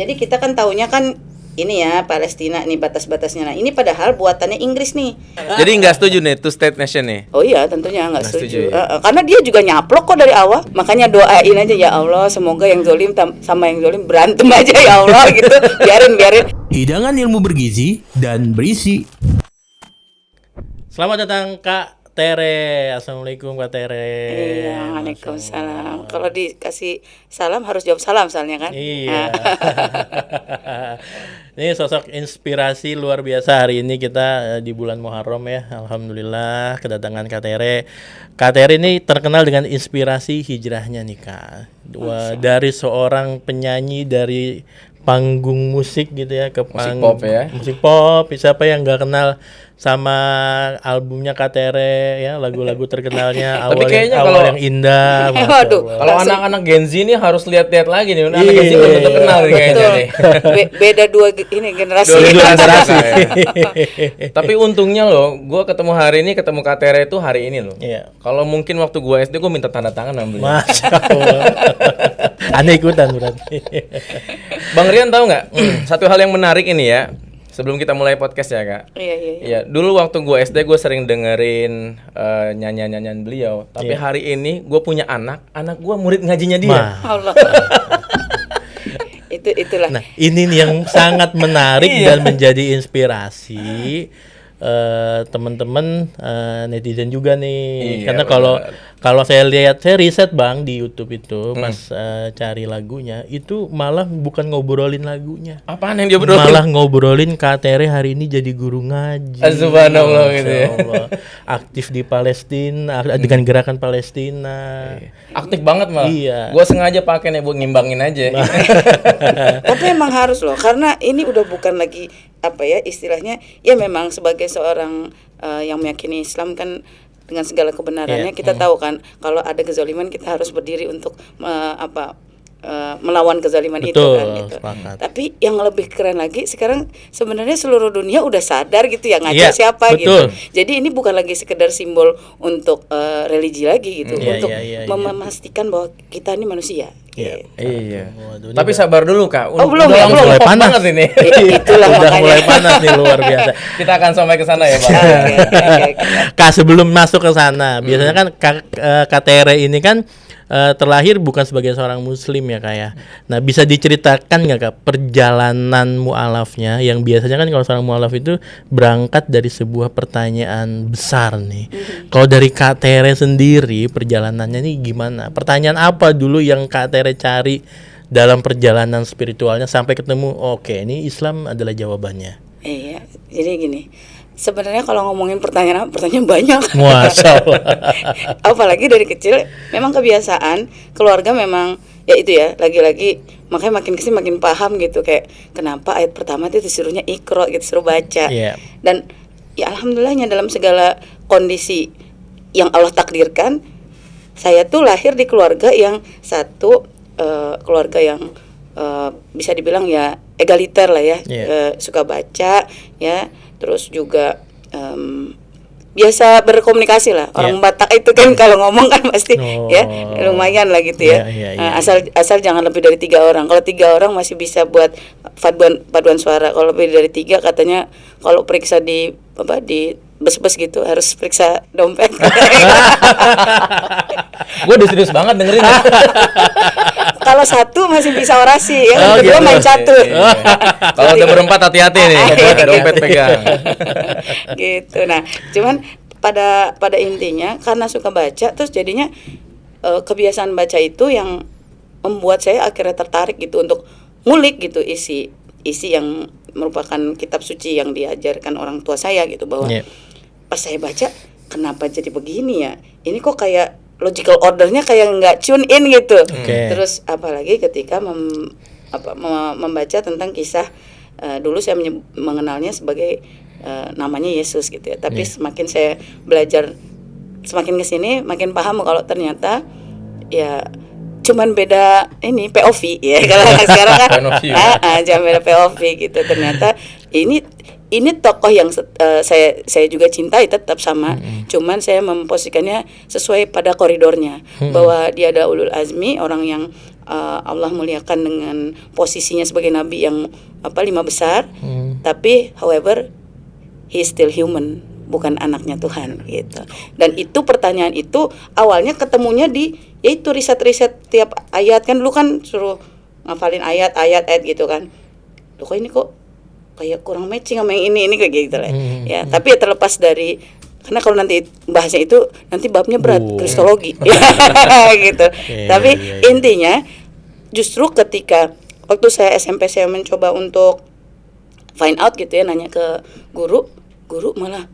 Jadi kita kan taunya kan ini ya Palestina nih batas-batasnya. Nah ini padahal buatannya Inggris nih. Jadi nggak setuju nih two state nation nih? Oh iya tentunya nggak setuju. ya? Karena dia juga nyaplok kok dari awal. Makanya doain aja ya Allah semoga yang zolim sama yang zolim berantem aja ya Allah gitu. Biarin. Hidangan ilmu bergizi dan berisi. Selamat datang Kak Tere. Assalamualaikum Kak Tere. Iya, waalaikumsalam. Kalau dikasih salam harus jawab salam soalnya kan. Iya. Ini sosok inspirasi luar biasa hari ini kita di bulan Muharram ya. Alhamdulillah kedatangan Kak Tere. Kak Tere ini terkenal dengan inspirasi hijrahnya nih Kak. Dari seorang penyanyi dari panggung musik gitu ya ke Musik pop ya. Musik pop. Siapa yang nggak kenal sama albumnya Kak Tere ya, lagu-lagu terkenalnya Tapi kayaknya awal kalau- yang indah. Waduh. Kalau anak-anak Gen Z ini harus lihat-lihat lagi nih. Anak Iya. Gen Z belum tentu kenal nih kayaknya Betul. nih. Beda dua generasi. Dua generasi. Iya. Tapi untungnya loh, gue ketemu hari ini, ketemu Kak Tere itu hari ini loh. Iya. Kalau mungkin waktu gue SD gue minta tanda tangan sama beliau. Masya Allah. Anda ikutan berarti. Bang Rian tahu nggak? Satu hal yang menarik ini ya. Sebelum kita mulai podcast ya Kak. Iya. Iya, dulu waktu gue SD gue sering dengerin nyanyian-nyanyian beliau. Tapi Iya. hari ini gue punya anak gue murid ngajinya dia. Allah. Itulah. Nah, ini nih yang sangat menarik Iya. dan menjadi inspirasi teman-teman netizen juga nih. Iya, Karena benar. kalau saya lihat, saya riset Bang di YouTube itu pas cari lagunya, itu malah bukan ngobrolin lagunya. Apaan yang dia berdua? Malah ngobrolin Kak Tere hari ini jadi guru ngaji. Subhanallah Masya gitu ya. Allah. Aktif di Palestina dengan gerakan Palestina. Aktif banget malah. Iya. Gue sengaja pakai nih buat ngimbangin aja. Tapi emang harus loh, karena ini udah bukan lagi apa ya istilahnya, ya memang sebagai seorang yang meyakini Islam kan dengan segala kebenarannya, Iya. kita tahu kan kalau ada kezaliman kita harus berdiri untuk melawan kezaliman itu Betul, kan gitu. sepakat. Tapi yang lebih keren lagi sekarang sebenarnya seluruh dunia udah sadar gitu ya ngajar Iya, siapa betul. gitu. Jadi ini bukan lagi sekedar simbol untuk religi lagi gitu, Iya, untuk iya. memastikan bahwa kita ini manusia. Iya. Gitu. Iya. Waduh, ini Tapi sabar dulu Kak. belum Udah ya, langsung mulai pop panas. banget ini. Itulah udah makanya. mulai panas nih luar biasa. Kita akan sampai ke sana ya Bang. Oke. Kak, sebelum masuk ke sana, biasanya kan Kak Tere ini kan terlahir bukan sebagai seorang muslim ya Kak ya. Nah, bisa diceritakan nggak Kak perjalanan mu'alafnya, yang biasanya kan kalau seorang mu'alaf itu berangkat dari sebuah pertanyaan besar nih. Kalau dari Kak Tere sendiri perjalanannya nih gimana? Pertanyaan apa dulu yang Kak Tere cari dalam perjalanan spiritualnya sampai ketemu oke, ini Islam adalah jawabannya. Iya, jadi gini. Sebenarnya kalau ngomongin pertanyaan banyak. Masya Allah. Apalagi dari kecil memang kebiasaan keluarga memang ya itu ya, lagi-lagi makanya makin kesini makin paham gitu, kayak kenapa ayat pertama itu disuruhnya Iqra gitu, suruh baca. Iya. Dan ya alhamdulillahnya dalam segala kondisi yang Allah takdirkan, saya tuh lahir di keluarga yang satu keluarga yang bisa dibilang ya egaliter lah ya. Yeah. Suka baca ya, terus juga biasa berkomunikasi lah. Orang Batak itu kan kalau ngomong kan pasti ya lumayan lah gitu ya. Asal jangan lebih dari 3 orang. Kalau 3 orang masih bisa buat paduan suara. Kalau lebih dari 3 katanya kalau periksa di bus-bus gitu harus periksa dompet. Gue udah serius banget dengerin. Kalau satu masih bisa orasi ya, Oh, kedua gitu. main catur. Kalau udah berempat hati-hati nih. Dompet pegang. Gitu. Nah, cuman pada intinya karena suka baca, terus jadinya kebiasaan baca itu yang membuat saya akhirnya tertarik gitu untuk ngulik gitu isi yang merupakan kitab suci yang diajarkan orang tua saya gitu, bahwa pas saya baca kenapa jadi begini ya, ini kok kayak logical ordernya kayak nggak tune in gitu. Terus apalagi ketika membaca tentang kisah dulu saya mengenalnya sebagai namanya Yesus gitu ya, tapi semakin saya belajar, semakin kesini makin paham kalau ternyata ya cuman beda ini POV ya. Kalau sekarang kan cuma beda POV gitu. Ternyata ini tokoh yang saya juga cintai tetap sama. Cuman saya memposisikannya sesuai pada koridornya, bahwa dia ada ulul azmi, orang yang Allah muliakan dengan posisinya sebagai nabi yang 5 besar, tapi however he is still human, bukan anaknya Tuhan gitu. Dan itu pertanyaan itu awalnya ketemunya di yaitu riset-riset tiap ayat kan, dulu kan suruh ngafalin ayat gitu kan. Loh kok ini kok kayak kurang matching sama yang ini kayak gitu lah. Ya, tapi terlepas dari, karena kalau nanti bahasnya itu nanti babnya berat, kristologi gitu. Tapi intinya justru ketika waktu saya SMP saya mencoba untuk find out gitu ya, nanya ke guru malah,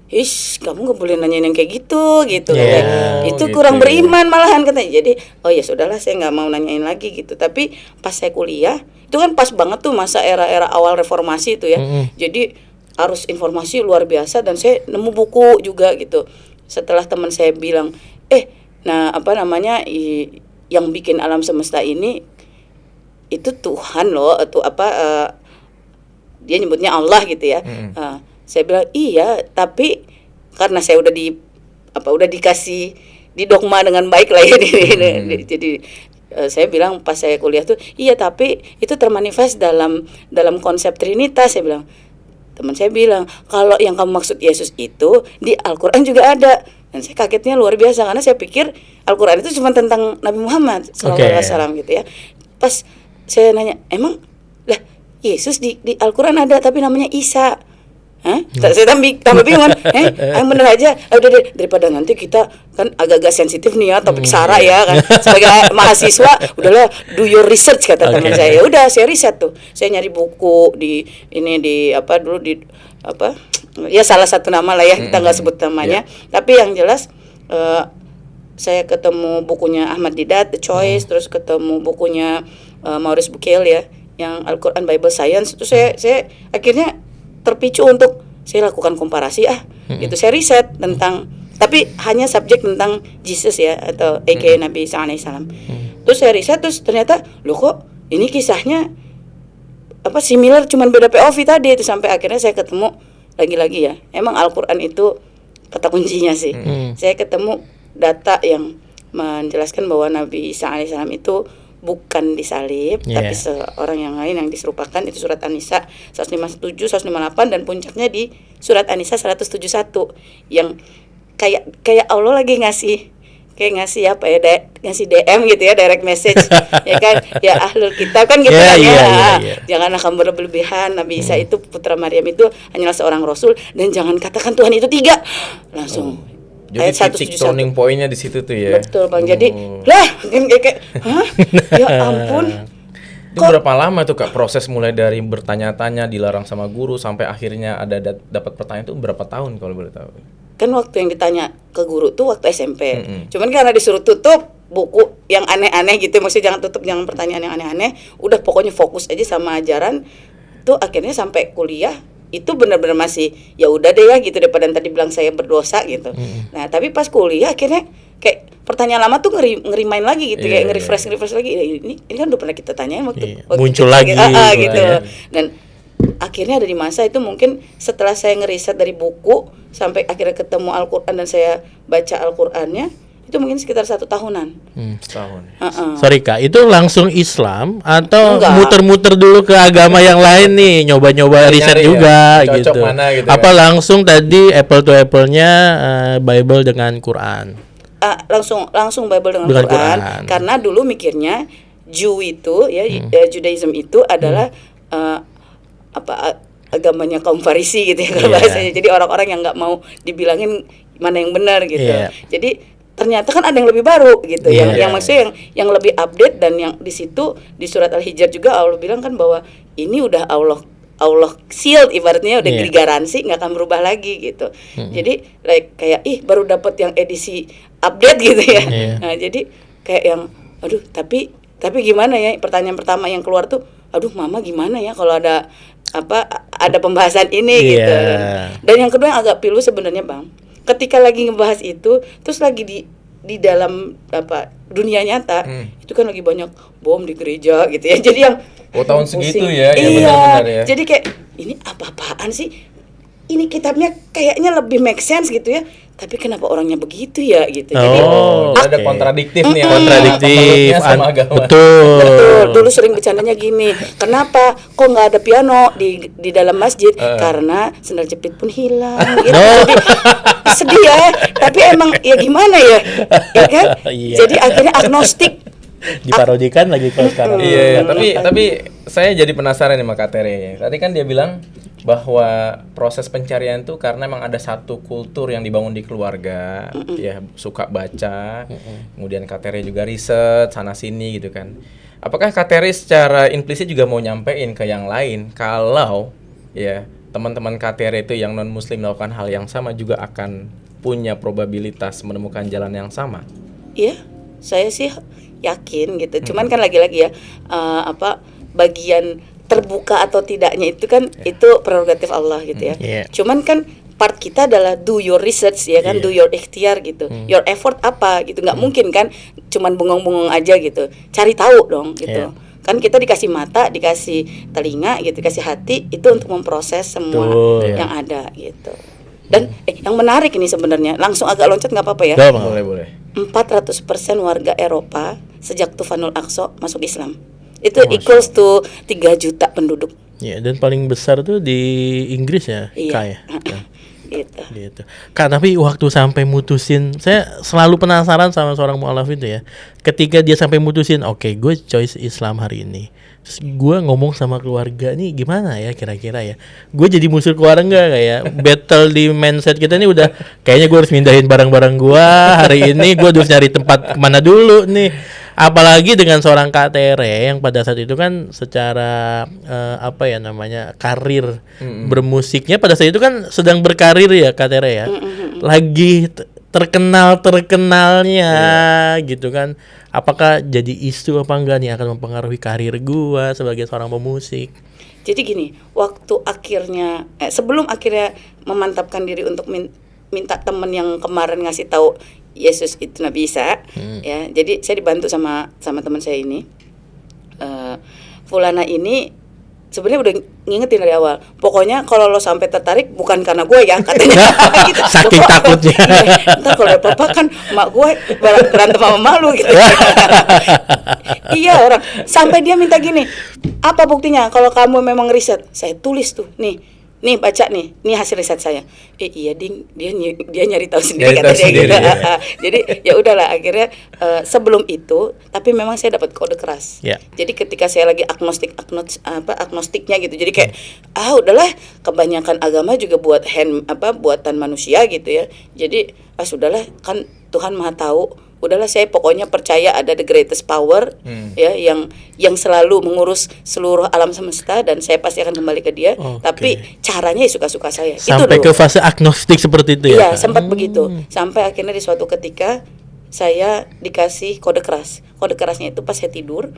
kamu nggak boleh nanyain yang kayak gitu kan. Itu gitu kurang ya. beriman malahan katanya. Jadi oh ya sudahlah, saya nggak mau nanyain lagi gitu. Tapi pas saya kuliah itu kan pas banget tuh masa era awal reformasi itu ya. Jadi arus informasi luar biasa, dan saya nemu buku juga gitu. Setelah teman saya bilang, yang bikin alam semesta ini itu Tuhan loh, atau dia nyebutnya Allah gitu ya. Saya bilang iya, tapi karena saya udah dikasih didogma dengan baik lah ya. Jadi saya bilang pas saya kuliah tuh, iya tapi itu termanifest dalam konsep Trinitas. Saya bilang, teman saya bilang, kalau yang kamu maksud Yesus itu di Al-Quran juga ada. Dan saya kagetnya luar biasa, karena saya pikir Al-Quran itu cuma tentang Nabi Muhammad SAW gitu ya. Pas saya nanya, emang lah Yesus di Al-Quran ada tapi namanya Isa. Saya tambah bingung kan, yang bener aja. Udah deh, daripada nanti kita kan agak-agak sensitif nih ya topik sara ya kan. Sebagai mahasiswa, udahlah do your research kata teman saya. Ya udah, saya riset tuh. Saya nyari buku ya salah satu nama lah ya, kita nggak sebut namanya. Tapi yang jelas saya ketemu bukunya Ahmad Didat, The Choice, terus ketemu bukunya Maurice Bucaille ya, yang Al-Quran Bible Science. Terus saya akhirnya terpicu untuk saya lakukan komparasi gitu. Saya riset tentang, tapi hanya subjek tentang Jesus ya, atau aka Nabi Isa alaihissalam. Terus saya riset, terus ternyata loh kok ini kisahnya similar, cuman beda POV tadi itu. Sampai akhirnya saya ketemu lagi-lagi ya, emang Al-Quran itu kata kuncinya sih. Saya ketemu data yang menjelaskan bahwa Nabi Isa alaihissalam itu bukan disalib, tapi seorang yang lain yang diserupakan. Itu surat An-Nisa 157, 158, dan puncaknya di surat An-Nisa 171 yang kayak Allah lagi ngasih DM gitu ya, direct message ya kan, ya ahlul kitab kan gitu kan ya. Janganlah kamu berlebihan, Nabi Isa itu putra Maryam itu hanyalah seorang rasul, dan jangan katakan Tuhan itu 3. Langsung jadi ayat titik turning point-nya di situ tuh ya. Betul Bang. Jadi kayak ya ampun. Itu berapa lama tuh Kak proses mulai dari bertanya-tanya, dilarang sama guru, sampai akhirnya ada dapat pertanyaan, itu berapa tahun kalau boleh tahu? Kan waktu yang ditanya ke guru tuh waktu SMP. Cuman karena disuruh tutup buku yang aneh-aneh gitu, maksudnya jangan tutup, jangan pertanyaan yang aneh-aneh, udah pokoknya fokus aja sama ajaran. Tuh akhirnya sampai kuliah itu benar-benar masih ya udah deh ya gitu, daripada tadi bilang saya berdosa gitu. Nah, tapi pas kuliah akhirnya kayak pertanyaan lama tuh ngerimain lagi gitu, kayak nge-refresh lagi. Ini kan udah pernah kita tanyain waktu muncul lagi gitu. Dan akhirnya ada di masa itu, mungkin setelah saya ngeriset dari buku sampai akhirnya ketemu Al-Quran dan saya baca Al-Qurannya, itu mungkin sekitar 1 tahunan. Setahun. Sorry Kak, itu langsung Islam atau Enggak. muter-muter dulu ke agama yang lain nih, nyoba-nyoba riset Nyari juga ya, cocok gitu. mana gitu Apa kan? langsung tadi apple to apple-nya Bible dengan Quran? Langsung Bible dengan Dengan Quran. Quran. Karena dulu mikirnya Jew itu ya, Judaism itu adalah agamanya kaum Farisi gitu ya kalau bahasanya. Jadi orang-orang yang nggak mau dibilangin mana yang benar gitu. Jadi ternyata kan ada yang lebih baru gitu, yang maksudnya yang lebih update, dan yang di situ di surat Al-Hijr juga Allah bilang kan bahwa ini udah Allah sealed, ibaratnya udah digaransi nggak akan berubah lagi gitu. Jadi kayak baru dapat yang edisi update gitu ya. Nah, jadi kayak yang aduh, tapi gimana ya, pertanyaan pertama yang keluar tuh, aduh mama gimana ya kalau ada pembahasan ini gitu. Dan yang kedua yang agak pilu sebenarnya Bang, ketika lagi ngebahas itu, terus lagi di dalam dunia nyata, itu kan lagi banyak bom di gereja gitu ya. Jadi yang tahun segitu ya, iya, benar-benar ya. Jadi kayak ini apa-apaan sih? Ini kitabnya kayaknya lebih make sense gitu ya. tapi kenapa orangnya begitu ya gitu. Jadi Ada oke. kontradiktif nih ya. Kontradiktif. Pemeluknya sama agama. Betul. betul, dulu sering bercandanya gini, kenapa kok nggak ada piano di dalam masjid? Karena sendal jepit pun hilang gitu. Jadi sedih ya, tapi emang ya gimana ya, ya kan? Iya. Jadi akhirnya agnostik. Diparodikan lagi kalau sekarang. Iya, tapi saya jadi penasaran nih sama Kak Tere. Tadi kan dia bilang bahwa proses pencarian itu karena emang ada satu kultur yang dibangun di keluarga, ya suka baca, kemudian Kak Tere juga riset sana sini gitu kan. Apakah Kak Tere secara implisit juga mau nyampein ke yang lain kalau ya teman-teman Kak Tere itu yang non muslim melakukan hal yang sama juga akan punya probabilitas menemukan jalan yang sama? Iya, saya sih yakin gitu. Cuman kan lagi-lagi ya bagian terbuka atau tidaknya itu kan itu prerogatif Allah gitu ya. Iya. Cuman kan part kita adalah do your research ya kan, do your ikhtiar gitu. Your effort apa gitu. Nggak mungkin kan cuman bengong-bengong aja gitu. Cari tahu dong gitu. Kan kita dikasih mata, dikasih telinga gitu, dikasih hati itu untuk memproses semua Betul. yang ada gitu. Dan yang menarik ini sebenarnya, langsung agak loncat nggak apa-apa ya. Gak apa-apa. Boleh. 400% warga Eropa sejak Tufanul Aqsa masuk Islam. Itu equals to 3 juta penduduk. Ya, dan paling besar tuh di Inggris ya, Iya. Kak ya. Gitu. Gitu. Kak, tapi waktu sampai mutusin, saya selalu penasaran sama seorang mualaf itu ya. Ketika dia sampai mutusin, oke, gue choice Islam hari ini. Terus gue ngomong sama keluarga nih gimana ya kira-kira ya. Gue jadi musuh keluarga nggak ya? Battle di mindset kita nih udah kayaknya gue harus mindahin barang-barang gue hari ini. Gue harus nyari tempat kemana dulu nih. Apalagi dengan seorang Kak Tere yang pada saat itu kan secara karir bermusiknya pada saat itu kan sedang berkarir ya Kak Tere ya. Lagi terkenalnya gitu kan. Apakah jadi isu apa enggak nih akan mempengaruhi karir gua sebagai seorang pemusik? Jadi gini, waktu akhirnya sebelum akhirnya memantapkan diri untuk minta temen yang kemarin ngasih tahu Yesus itu Nabi Isa, ya. Jadi saya dibantu sama teman saya ini. Fulana ini sebenarnya udah ngingetin dari awal. Pokoknya kalau lo sampai tertarik bukan karena gue ya katanya. Gitu. Saking takutnya. Iya, ntar kalau ada apa-apa kan mak gue berantem sama malu gitu. Iya orang sampai dia minta gini. Apa buktinya kalau kamu memang riset? Saya tulis tuh nih baca nih hasil riset saya. Iya ding, dia nyari tahu sendiri Nyari kata tahu dia sendiri, gitu. ya. Jadi ya udahlah akhirnya sebelum itu tapi memang saya dapat kode keras. Ya. Jadi ketika saya lagi agnostiknya gitu. Jadi kayak udahlah kebanyakan agama juga buatan manusia gitu ya. Jadi sudahlah kan Tuhan Maha tahu. Udahlah saya pokoknya percaya ada the greatest power ya yang selalu mengurus seluruh alam semesta dan saya pasti akan kembali ke dia. Oke. Tapi caranya ya suka-suka saya. Sampai itu ke fase agnostik seperti itu iya, ya. Kak? sempat begitu. Sampai akhirnya di suatu ketika saya dikasih kode keras. Kode kerasnya itu pas saya tidur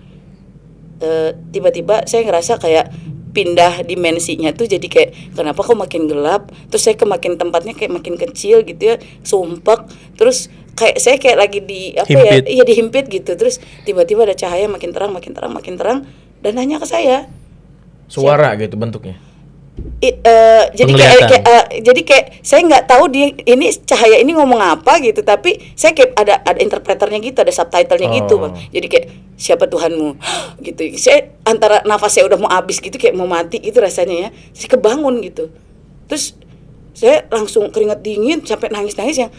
tiba-tiba saya ngerasa kayak pindah dimensinya tuh jadi kayak kenapa kok makin gelap, terus saya makin tempatnya kayak makin kecil gitu ya, sumpek, terus kayak saya kayak lagi Himpit. dihimpit gitu, terus tiba-tiba ada cahaya makin terang dan nanya ke saya. Suara gitu bentuknya. Jadi kayak saya nggak tahu dia ini cahaya ini ngomong apa gitu, tapi saya kayak ada interpreternya gitu, ada subtitlenya gitu Bang. Jadi kayak siapa Tuhanmu gitu. Saya antara nafas saya udah mau habis gitu, kayak mau mati gitu rasanya ya. Saya kebangun gitu. Terus saya langsung keringat dingin sampai nangis yang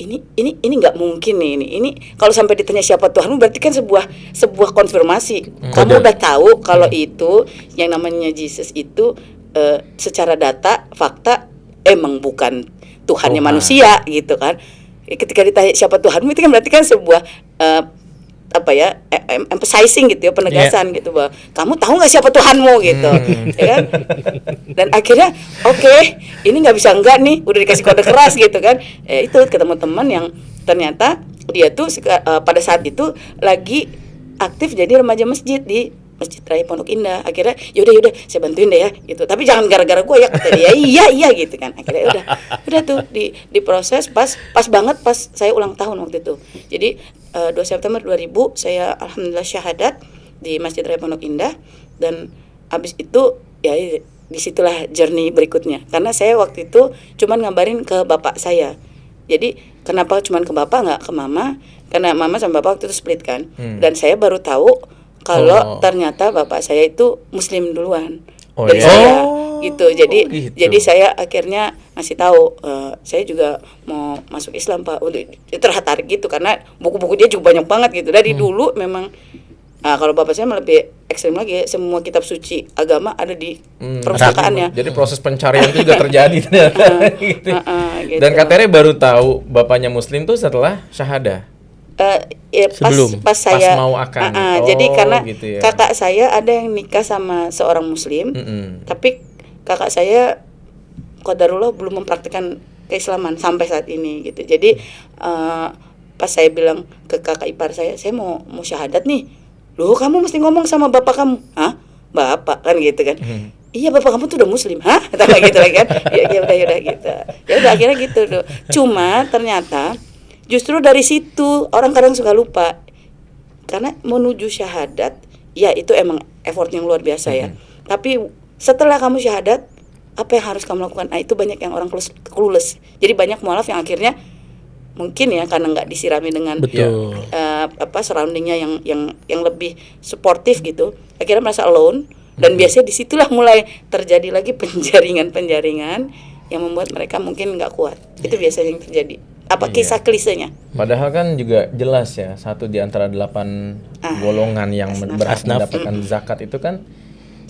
ini nggak mungkin nih ini kalau sampai ditanya siapa Tuhanmu berarti kan sebuah konfirmasi. Kamu udah tahu kalau itu yang namanya Jesus itu secara data fakta emang bukan Tuhannya manusia gitu kan. Ketika ditanya siapa Tuhanmu itu kan berarti kan sebuah emphasizing gitu ya, penegasan gitu bahwa kamu tahu nggak siapa Tuhanmu gitu, ya kan? Dan akhirnya ini nggak bisa enggak nih, udah dikasih kode keras gitu kan. Itu ketemu teman yang ternyata dia tuh pada saat itu lagi aktif jadi remaja masjid di Masjid Raya Pondok Indah. Akhirnya yaudah saya bantuin deh ya gitu. Tapi jangan gara-gara gue ya, kata dia. Iya gitu kan. Akhirnya udah tuh diproses pas banget pas saya ulang tahun waktu itu. Jadi 2 September 2000 saya alhamdulillah syahadat di Masjid Raya Pondok Indah, dan abis itu ya disitulah journey berikutnya. Karena saya waktu itu cuman ngabarin ke bapak saya Jadi kenapa cuman ke bapak nggak ke mama? Karena mama sama bapak waktu itu split kan. Dan saya baru tahu kalau ternyata bapak saya itu muslim duluan Oh, dari iya. saya gitu. Jadi gitu. jadi saya akhirnya ngasih tahu saya juga mau masuk Islam Pak. Untuk tertarik gitu karena buku-buku dia juga banyak banget gitu. Dari dulu memang kalau bapak saya lebih ekstrem lagi, semua kitab suci agama ada di perpustakaannya. Jadi proses pencarian itu juga terjadi ternyata. Gitu. Gitu. Dan Kak Tere baru tahu bapaknya muslim tuh setelah syahadah. Ya, Sebelum. pas saya mau akan. jadi karena gitu ya. kakak saya ada yang nikah sama seorang muslim, tapi kakak saya qadarullah belum mempraktikkan keislaman sampai saat ini gitu. Jadi pas saya bilang ke kakak ipar saya mau syahadat nih. Loh, kamu mesti ngomong sama bapak kamu. Hah? Bapak kan gitu kan. Iya, bapak kamu tuh udah muslim. Hah? Kata gitu lagi kan. Ya udah gitu. Ya udah akhirnya gitu tuh. Cuma ternyata justru dari situ orang kadang suka lupa. Karena menuju syahadat, ya itu emang effort yang luar biasa ya. Tapi setelah kamu syahadat, apa yang harus kamu lakukan? Nah, itu banyak yang orang clueless. Jadi banyak mualaf yang akhirnya mungkin ya karena nggak disirami dengan Betul. surroundingnya yang lebih suportif gitu, akhirnya merasa alone. Dan biasanya disitulah mulai terjadi lagi penjaringan yang membuat mereka mungkin nggak kuat. Itu biasanya yang terjadi. Kisah klisenya. Padahal kan juga jelas ya, satu di antara 8 golongan yang berhak mendapatkan zakat itu kan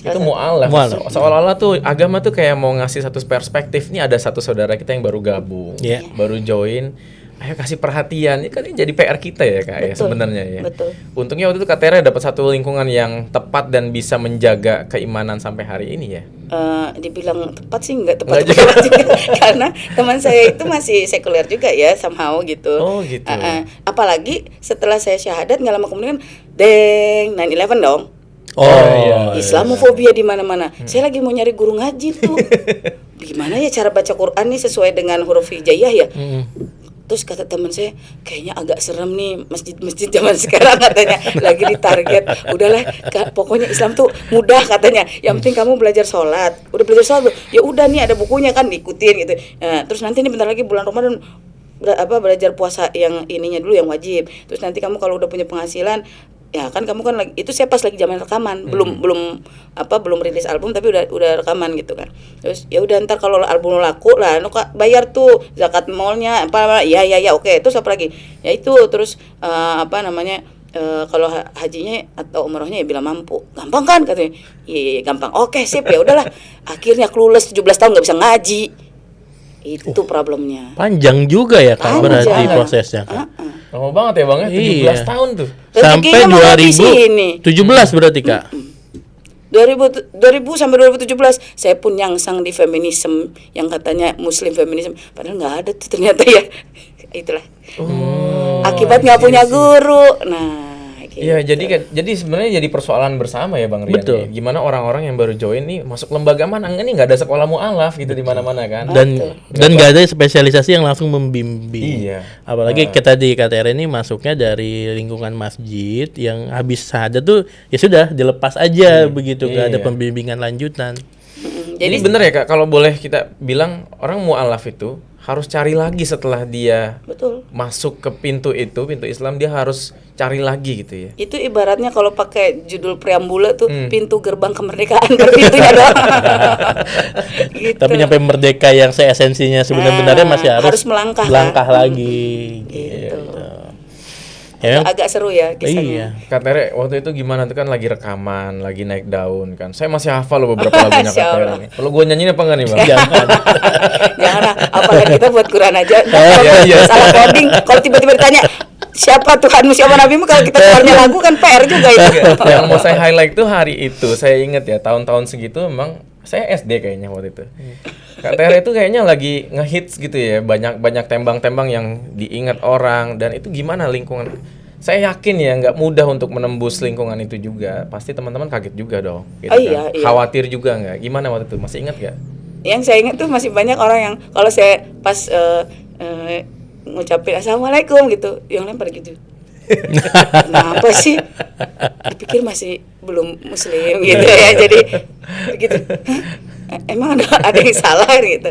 itu mu'alaf. Seolah-olah tuh agama tuh kayak mau ngasih satu perspektif. Nih ada satu saudara kita yang baru gabung, baru join. Ayo kasih perhatian. Ini kan jadi PR kita ya Kak ya sebenarnya ya. Betul. Untungnya waktu itu Kak Tere dapat satu lingkungan yang tepat dan bisa menjaga keimanan sampai hari ini ya. Dibilang tepat sih nggak tepat juga. Karena teman saya itu masih sekuler juga ya somehow gitu. Oh gitu. Apalagi setelah saya syahadat nggak lama kemudian 9/11 dong. Iya. Islamofobia di mana-mana. Saya lagi mau nyari guru ngaji tuh. Gimana ya cara baca Quran nih sesuai dengan huruf hijaiyah ya? Terus kata teman saya, kayaknya agak serem nih masjid-masjid zaman sekarang katanya lagi ditarget. Udahlah, pokoknya Islam tuh mudah katanya. Yang penting kamu belajar sholat. Udah belajar sholat, ya udah nih ada bukunya kan diikutin gitu. Nah, terus nanti ini bentar lagi bulan Ramadan belajar puasa yang ininya dulu yang wajib. Terus nanti kamu kalau udah punya penghasilan, ya kan kamu kan lagi itu saya pas lagi zaman rekaman belum rilis album tapi udah rekaman gitu kan. Terus ya udah ntar kalau album laku lah bayar tuh zakat mallnya ya oke. Terus apa lagi ya itu terus kalau hajinya atau umrohnya ya bila mampu gampang kan katanya. Iya gampang, oke sip ya udahlah. Akhirnya clueless 17 tahun nggak bisa ngaji. Itu problemnya. Panjang juga ya Kak berarti prosesnya Kak. Lama banget ya Bang ya, 17 tahun tuh. Sampai 2017 berarti Kak. 2000 sampai 2017 saya pun nyangsang di feminisme yang katanya muslim feminisme padahal nggak ada tuh ternyata ya. Itulah. Akibat nggak punya guru. Nah, gitu. Iya, jadi sebenarnya jadi persoalan bersama ya Bang Rian. Betul. Ya. Gimana orang-orang yang baru join nih masuk lembaga mana? Ini nggak ada sekolah mu'alaf gitu di mana-mana kan. Dan nggak ada spesialisasi yang langsung membimbing. Iya. Apalagi kita di KTR ini masuknya dari lingkungan masjid yang habis syahadat tuh ya sudah dilepas aja begitu, nggak ada pembimbingan lanjutan. Jadi bener ya Kak, kalau boleh kita bilang orang mu'alaf itu harus cari lagi setelah dia masuk ke pintu Islam, dia harus cari lagi gitu ya. Itu ibaratnya kalau pakai judul preambula tuh pintu gerbang kemerdekaan berpintunya doang. Gitu. Tapi nyampe merdeka yang seesensinya sebenarnya masih harus melangkah lagi. Gitu. Agak seru ya kisahnya. Iya. Kak Tere waktu itu gimana tuh kan lagi rekaman, lagi naik daun kan. Saya masih hafal loh beberapa lagunya Kak Tere nih. Kalau gue nyanyiin apa enggak nih Bang? Jangan. Jangan lah, apalagi kita buat Quran aja. Iya. Salah coding, kalau tiba-tiba ditanya siapa Tuhanmu, siapa Nabimu, kalau kita keluarnya lagu kan PR juga itu. Yang mau saya highlight tuh hari itu, saya inget ya tahun-tahun segitu memang saya SD kayaknya waktu itu. Kak Tere itu kayaknya lagi ngehits gitu ya, banyak tembang-tembang yang diingat orang dan itu gimana lingkungan. Saya yakin ya nggak mudah untuk menembus lingkungan itu juga. Pasti teman-teman kaget juga dong. Gitu kan. Iya. Khawatir juga nggak? Gimana waktu itu? Masih ingat nggak? Yang saya ingat tuh masih banyak orang yang kalau saya pas ngucapin assalamualaikum gitu, yang lain pada gitu. Kenapa sih? Dipikir masih belum muslim gitu ya. Jadi begitu. emang ada yang salah gitu.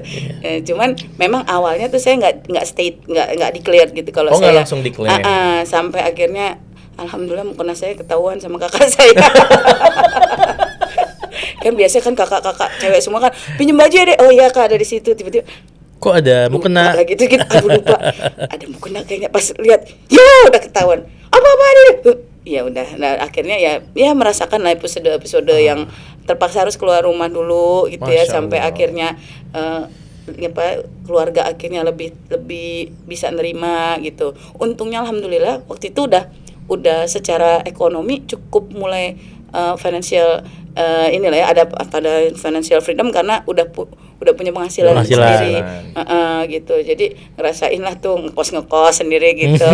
Cuman memang awalnya tuh saya nggak declare gitu kalau Oh, nggak saya langsung declare. sampai akhirnya alhamdulillah mukena saya ketahuan sama kakak saya. Kan biasanya kan kakak-kakak cewek semua kan pinjem baju ya deh, oh iya kak ada di situ, tiba-tiba Kok ada mukena? lupa gitu aduh lupa ada mukena kayaknya, pas lihat yo udah ketahuan apa ini. Ya udah, nah akhirnya ya merasakan lah episode yang terpaksa harus keluar rumah dulu gitu ya, Masya sampai Allah. akhirnya keluarga akhirnya lebih bisa nerima gitu. Untungnya alhamdulillah waktu itu udah secara ekonomi cukup mulai financial inilah ya, ada financial freedom karena udah punya penghasilan sendiri gitu. Jadi ngerasain lah tuh ngekos sendiri gitu.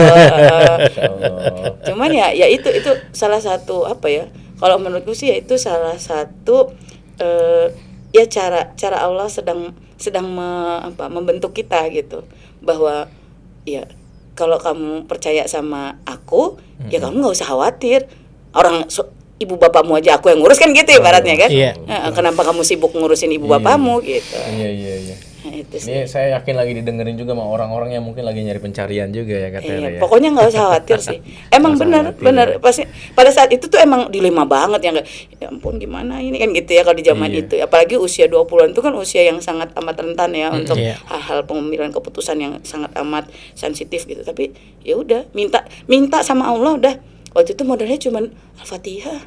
Cuman ya itu salah satu apa ya, kalau menurutku sih ya itu salah satu ya cara Allah sedang membentuk kita gitu, bahwa ya kalau kamu percaya sama aku ya kamu nggak usah khawatir orang ibu bapakmu aja aku yang ngurus kan gitu ibaratnya kan. Iya. Kenapa kamu sibuk ngurusin ibu bapakmu gitu. Iya. Nah, itu sih. Ini saya yakin lagi didengerin juga sama orang-orang yang mungkin lagi nyari pencarian juga ya katanya. Pokoknya nggak usah khawatir sih. Emang benar pasti pada saat itu tuh emang dilema banget ya, nggak, ya ampun gimana ini kan gitu ya kalau di zaman itu. Apalagi usia 20-an itu kan usia yang sangat amat rentan ya untuk hal-hal pengambilan keputusan yang sangat amat sensitif gitu. Tapi ya udah minta sama Allah udah. Waktu itu modalnya cuman Al-Fatihah.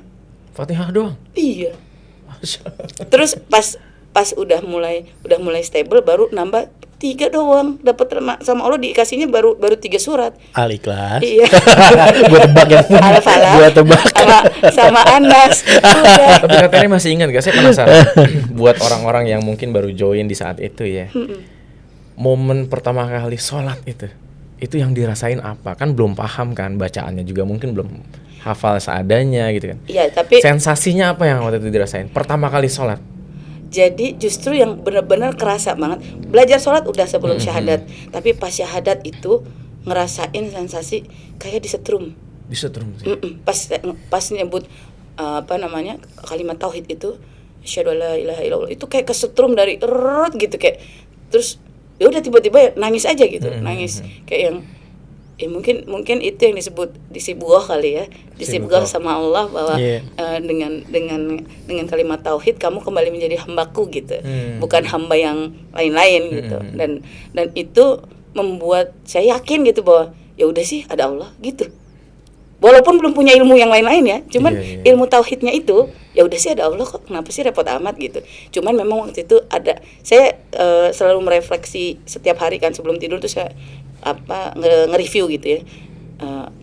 Fatihah doang. Iya. Terus pas udah mulai stable baru nambah 3 doang, dapat sama Allah dikasihnya baru 3 surat. Al-Ikhlas. Iya. Gua tebak ya. Al-Falaq. Gua tebak. Sama Anas. Udah. Tapi katanya masih ingat gak? Saya penasaran. Buat orang-orang yang mungkin baru join di saat itu ya. Momen pertama kali sholat itu yang dirasain apa? Kan belum paham kan bacaannya juga, mungkin belum hafal seadanya gitu kan. Iya, tapi Sensasinya apa yang waktu itu dirasain? Pertama kali sholat. jadi justru yang benar-benar kerasa banget. Belajar sholat udah sebelum syahadat, tapi pas syahadat itu ngerasain sensasi kayak disetrum. Disetrum sih. Pas nyebut kalimat tauhid itu, asyhadu alla ilaha illallah, itu kayak kesetrum dari gitu kayak, terus ya udah tiba-tiba nangis aja gitu, nangis kayak yang ya mungkin itu yang disibugah kali ya, disibugah sama Allah bahwa dengan kalimat tauhid kamu kembali menjadi hambaku gitu, bukan hamba yang lain-lain gitu. Dan itu membuat saya yakin gitu bahwa ya udah sih ada Allah gitu. Walaupun belum punya ilmu yang lain-lain ya, cuman ilmu tauhidnya itu ya udah sih ada Allah kok, kenapa sih repot amat gitu. Cuman memang waktu itu saya selalu merefleksi setiap hari kan sebelum tidur tuh saya nge-review gitu ya.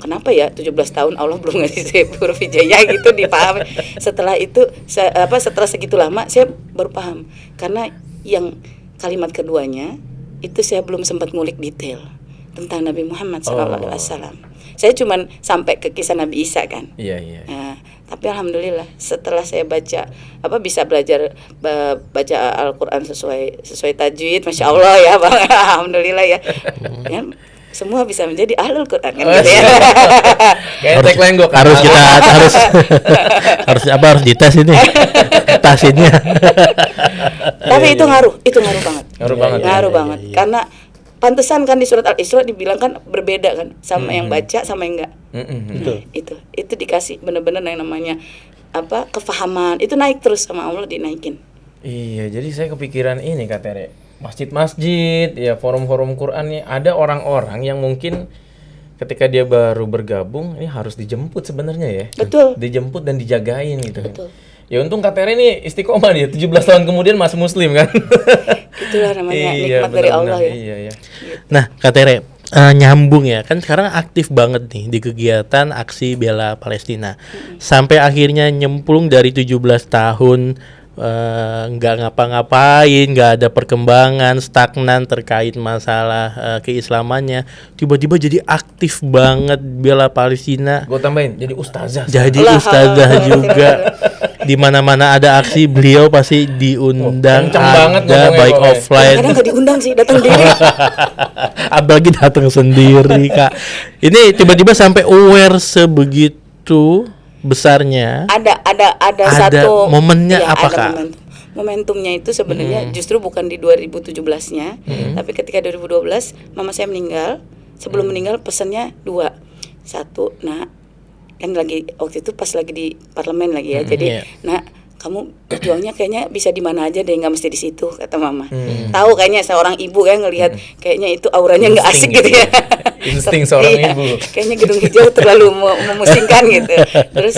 Kenapa ya 17 tahun Allah belum ngasih saya huruf hijaiyah gitu dipahami. Setelah itu setelah segitu lama saya baru paham, karena yang kalimat keduanya itu saya belum sempat ngulik detail tentang Nabi Muhammad SAW. Saya cuman sampai ke kisah Nabi Isa kan. Iya. Nah, tapi alhamdulillah setelah saya bisa belajar baca Al-Qur'an sesuai tajwid, Masya Allah ya Bang. Alhamdulillah ya. Ya, semua bisa menjadi ahlul Qur'an kan gitu ya. Kayak tagline gue harus dites ini. Tasinnya. Tapi itu ngaruh banget. Ngaruh banget. Iya. Karena pantesan kan di surat Al-Isra dibilang kan berbeda kan sama yang baca sama yang enggak. Itu dikasih benar-benar yang namanya kefahaman itu naik terus sama Allah, dinaikin. Iya, jadi saya kepikiran ini Kak Tere. Masjid-masjid, ya forum-forum Quran nih, ada orang-orang yang mungkin ketika dia baru bergabung ini harus dijemput sebenarnya ya. Betul. Dijemput dan dijagain gitu. Betul. Ya untung Kak Tere ini istiqomah dia, 17 tahun kemudian masih muslim kan. Itulah namanya nikmat dari Allah ya. Iya. Nah, Kak Tere, nyambung ya, kan sekarang aktif banget nih di kegiatan aksi bela Palestina. Sampai akhirnya nyemplung dari 17 tahun nggak ngapa-ngapain, nggak ada perkembangan, stagnan terkait masalah keislamannya, tiba-tiba jadi aktif banget bela Palestina. Gue tambahin jadi ustazah. Jadi ustazah juga. Di mana-mana ada aksi beliau pasti diundang, ada baik offline. Kadang nggak diundang sih, datang sendiri. Apalagi datang sendiri Kak. Ini tiba-tiba sampai aware sebegitu besarnya. Ada satu momennya ya, apa ada Kak? momentumnya itu sebenarnya justru bukan di 2017-nya, tapi ketika 2012 mama saya meninggal. Sebelum meninggal pesannya 2. 1, nah kan lagi waktu itu pas lagi di parlemen lagi ya. Jadi nah kamu berjuangnya kayaknya bisa di mana aja deh, nggak mesti di situ, kata mama. Tahu kayaknya seorang ibu kan ngelihat kayaknya itu auranya nggak asik Insting gitu ya. Insting seorang Iya, ibu. Kayaknya gedung hijau terlalu memusingkan gitu. Terus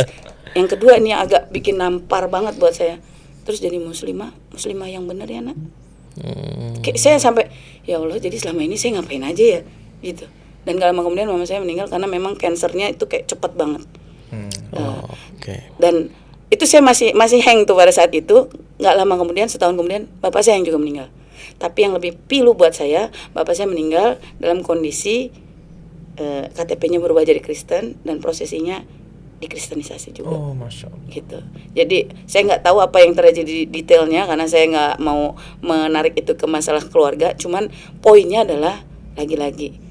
yang kedua ini yang agak bikin nampar banget buat saya. Terus jadi muslimah yang benar ya nak. Kayak saya sampai ya Allah, jadi selama ini saya ngapain aja ya gitu. Dan gak lama kemudian mama saya meninggal karena memang kansernya itu kayak cepat banget. Dan itu saya masih hang tuh pada saat itu. Nggak lama kemudian, setahun kemudian bapak saya yang juga meninggal. Tapi yang lebih pilu buat saya, bapak saya meninggal dalam kondisi KTP-nya berubah jadi Kristen dan prosesinya dikristenisasi juga. Oh, Masya Allah. Gitu. Jadi saya nggak tahu apa yang terjadi detailnya karena saya nggak mau menarik itu ke masalah keluarga. Cuman poinnya adalah lagi-lagi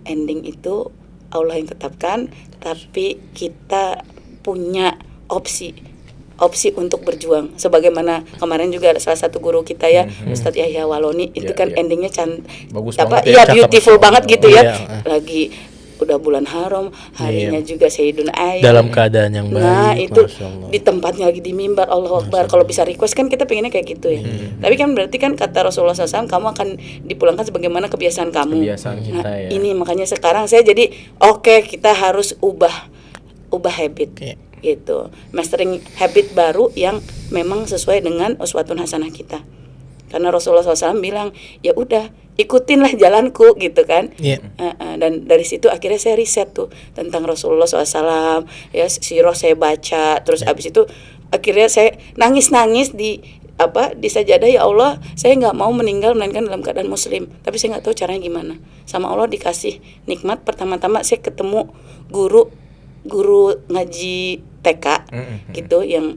ending itu Allah yang tetapkan, tapi kita punya opsi untuk berjuang. Sebagaimana kemarin juga ada salah satu guru kita ya, Ustadz Yahya Waloni, itu kan endingnya bagus apa banget ya, ya, beautiful banget gitu ya. Iya. Lagi udah bulan haram, harinya juga Sayyidun Ayat. Dalam keadaan yang baik. Nah, itu Masya Allah. di tempatnya lagi di mimbar, Allahu Akbar. Kalau bisa request kan kita pengennya kayak gitu ya. Tapi kan berarti kan kata Rasulullah SAW, kamu akan dipulangkan sebagaimana kebiasaan kamu. Kebiasaan kita ya. Ini makanya sekarang saya jadi oke, kita harus ubah habit. Iya. Gitu. Mastering habit baru yang memang sesuai dengan uswatun hasanah kita. Karena Rasulullah SAW bilang, ya udah ikutinlah jalanku gitu kan. Iya. Dan dari situ akhirnya saya riset tuh tentang Rasulullah SAW, ya sirah saya baca, terus abis itu akhirnya saya nangis di sajadah, ya Allah, saya nggak mau meninggal melainkan dalam keadaan muslim, tapi saya nggak tahu caranya gimana. Sama Allah dikasih nikmat, pertama-tama saya ketemu guru ngaji TK gitu yang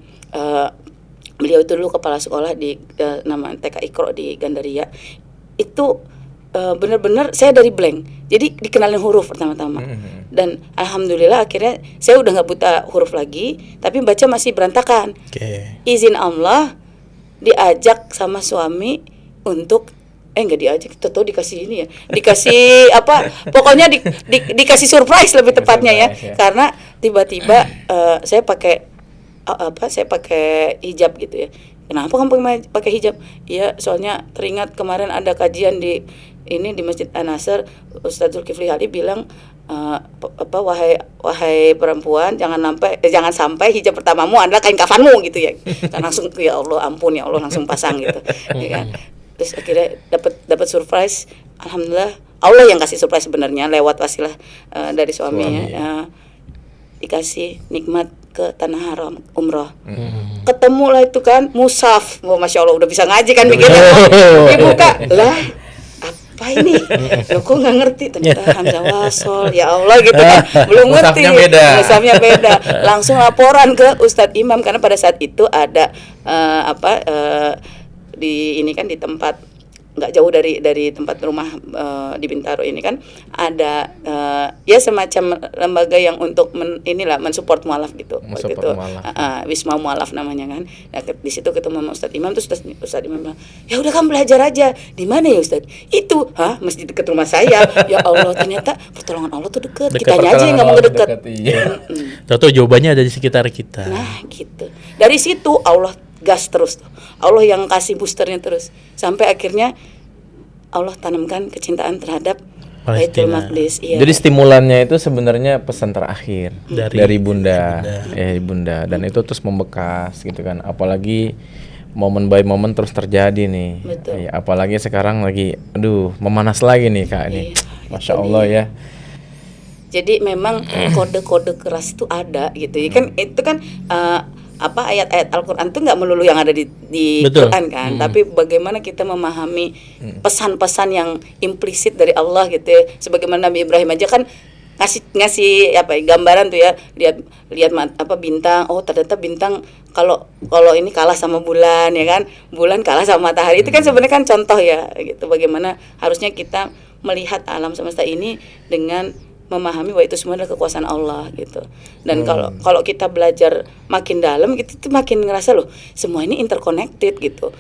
beliau itu dulu kepala sekolah di nama TK Iqra di Gandaria. Itu benar-benar saya dari blank, jadi dikenalin huruf pertama-tama. Dan alhamdulillah akhirnya saya udah nggak buta huruf lagi, tapi baca masih berantakan. Izin Allah diajak sama suami untuk nggak diajak, tahu dikasih ini ya, dikasih pokoknya dikasih surprise lebih tepatnya ya, karena tiba-tiba saya pakai hijab gitu ya. Kenapa kamu pakai hijab? Iya, soalnya teringat kemarin ada kajian di Masjid An-Nasr, Ustadz Zulkifli Ali bilang wahai perempuan, jangan sampai hijab pertamamu adalah kain kafanmu gitu ya. Dan langsung ya Allah, ampun ya Allah, langsung pasang gitu. Ya kan? Terus akhirnya dapat surprise. Alhamdulillah Allah yang kasih surprise sebenarnya lewat wasilah dari suaminya. Dikasih nikmat ke tanah haram umroh. Ketemu lah itu kan mushaf. Masya Allah, udah bisa ngaji kan mikirnya. Dibuka lah, apa ini? Loh, kok nggak ngerti, ternyata hamzah wasol. Ya Allah gitu kan, belum ngerti. Mushafnya beda. Langsung laporan ke Ustadz Imam, karena pada saat itu ada di tempat nggak jauh dari tempat rumah di Bintaro ini kan ada ya semacam lembaga yang untuk mensupport mualaf gitu. Waktu itu Wisma Mualaf namanya kan. Nah, di situ ketemu sama Ustadz Imam, terus Ustadz Imam bilang, ya udah kamu belajar aja. Di mana ya Ustadz? Itu masjid dekat rumah saya. Ya Allah, ternyata pertolongan Allah tuh dekat. Kitanya aja yang nggak mau dekat. Tahu jawabannya ada di sekitar kita. Nah gitu. Dari situ Allah gas terus tuh. Allah yang kasih boosternya terus sampai akhirnya Allah tanamkan kecintaan terhadap Baitul Maqdis. Iya. Jadi stimulannya itu sebenarnya pesan terakhir dari Bunda. Dan itu terus membekas gitu kan. Apalagi momen by momen terus terjadi nih. Betul. Ya, apalagi sekarang lagi memanas lagi nih Kak ini. Masya Allah ya. Jadi memang kode-kode keras itu ada gitu. Kan itu kan ayat-ayat Al-Quran itu nggak melulu yang ada di Quran kan, tapi bagaimana kita memahami pesan-pesan yang implisit dari Allah gitu ya. Sebagaimana Nabi Ibrahim aja kan ngasih gambaran tuh ya, lihat bintang, oh ternyata bintang kalau ini kalah sama bulan ya kan, bulan kalah sama matahari. Itu kan sebenarnya kan contoh ya gitu, bagaimana harusnya kita melihat alam semesta ini dengan memahami bahwa itu semua adalah kekuasaan Allah gitu. Dan kalau kita belajar makin dalam gitu, itu makin ngerasa loh semua ini interconnected gitu.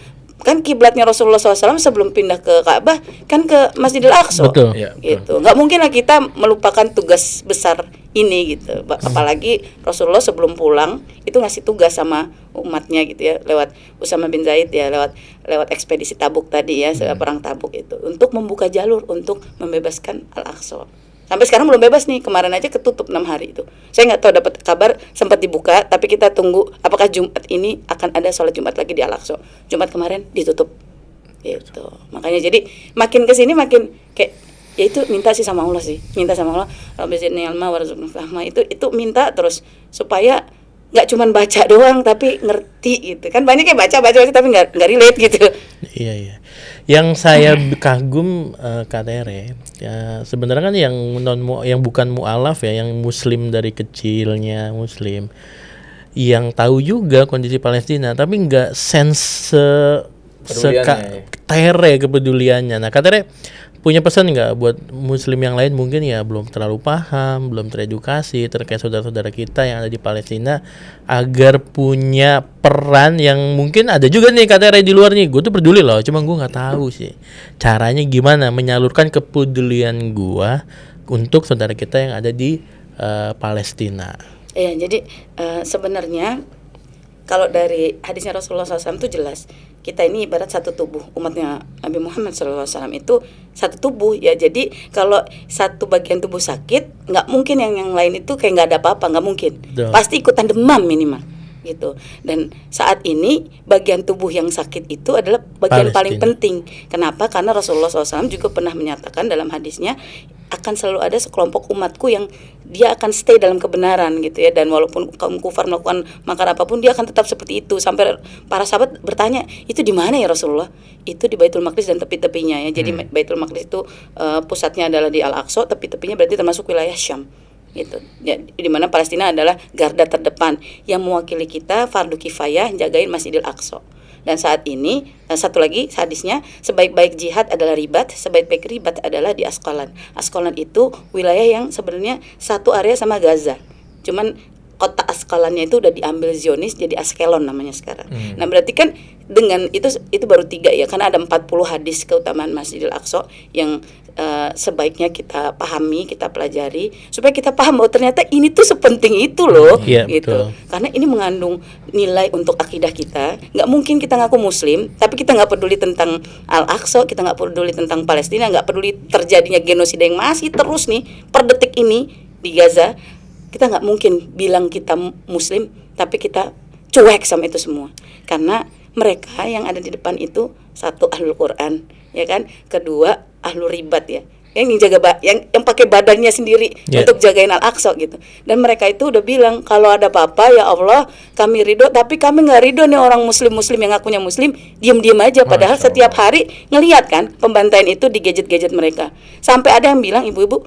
Kan kiblatnya Rasulullah SAW sebelum pindah ke Ka'bah kan ke Masjidil Aqsa. Betul. Iya, Gitu. Nggak mungkin lah kita melupakan tugas besar ini gitu. Apalagi Rasulullah sebelum pulang itu ngasih tugas sama umatnya gitu ya, lewat Usama bin Zaid ya, lewat ekspedisi Tabuk tadi ya, perang Tabuk itu, untuk membuka jalur untuk membebaskan Al-Aqsa. Sampai sekarang belum bebas nih, kemarin aja ketutup 6 hari itu. Saya nggak tahu, dapat kabar sempat dibuka, tapi kita tunggu apakah Jumat ini akan ada sholat Jumat lagi di Al-Aqsa. Jumat kemarin ditutup. Gitu. Makanya jadi makin kesini makin kayak ya itu minta sih sama Allah sih. Minta sama Allah, Rabbi zidni ilma warzuqni fahma, itu minta terus supaya nggak cuman baca doang tapi ngerti gitu. Kan banyak yang baca tapi nggak relate gitu. Iya iya. Yang saya kagum Kak Tere, ya sebenarnya kan yang bukan mualaf ya, yang muslim dari kecilnya muslim, yang tahu juga kondisi Palestina, tapi nggak sense Tere kepeduliannya. Nah Kak Tere punya pesan nggak buat muslim yang lain mungkin ya belum terlalu paham, belum teredukasi terkait saudara-saudara kita yang ada di Palestina, agar punya peran yang mungkin ada juga nih Kak di luar nih, gue tuh peduli loh, cuma gue nggak tahu sih caranya gimana menyalurkan kepedulian gue untuk saudara kita yang ada di Palestina. Iya, jadi sebenarnya kalau dari hadisnya Rasulullah SAW itu jelas, kita ini ibarat satu tubuh, umatnya Nabi Muhammad SAW itu satu tubuh ya. Jadi kalau satu bagian tubuh sakit, nggak mungkin yang lain itu kayak nggak ada apa-apa, nggak mungkin. Pasti ikutan demam minimal gitu. Dan saat ini bagian tubuh yang sakit itu adalah bagian paling penting. Kenapa? Karena Rasulullah SAW juga pernah menyatakan dalam hadisnya, akan selalu ada sekelompok umatku yang dia akan stay dalam kebenaran gitu ya, dan walaupun kaum kufar melakukan makar apapun dia akan tetap seperti itu. Sampai para sahabat bertanya, itu di mana ya Rasulullah? Itu di Baitul Maqdis dan tepi-tepinya ya. Jadi Baitul Maqdis itu pusatnya adalah di Al-Aqsa, tepi-tepinya berarti termasuk wilayah Syam gitu ya, di mana Palestina adalah garda terdepan yang mewakili kita, fardu kifayah jagain Masjidil Aqsa. Dan saat ini satu lagi hadisnya, sebaik-baik jihad adalah ribat, sebaik-baik ribat adalah di Asqalan. Asqalan itu wilayah yang sebenarnya satu area sama Gaza, cuman kota Asqalannya itu udah diambil Zionis jadi Askelon namanya sekarang. Nah berarti kan dengan itu baru 3 ya, karena ada 40 hadis keutamaan Masjidil Aqsa yang sebaiknya kita pahami, kita pelajari supaya kita paham bahwa ternyata ini tuh sepenting itu loh, gitu. Betul. Karena ini mengandung nilai untuk akidah kita. Nggak mungkin kita ngaku Muslim, tapi kita nggak peduli tentang Al-Aqsa, kita nggak peduli tentang Palestina, nggak peduli terjadinya genosida yang masih terus nih per detik ini di Gaza. Kita nggak mungkin bilang kita Muslim, tapi kita cuek sama itu semua. Karena mereka yang ada di depan itu, satu ahlul Quran, ya kan? Kedua ahlul ribat ya, yang jaga yang pakai badannya sendiri untuk jagain Al-Aqsa gitu. Dan mereka itu udah bilang, kalau ada apa-apa ya Allah kami ridho, tapi kami nggak ridho nih orang muslim yang ngakunya muslim diam-diam aja, padahal setiap hari ngelihat kan pembantaian itu di gadget-gadget mereka. Sampai ada yang bilang, ibu-ibu,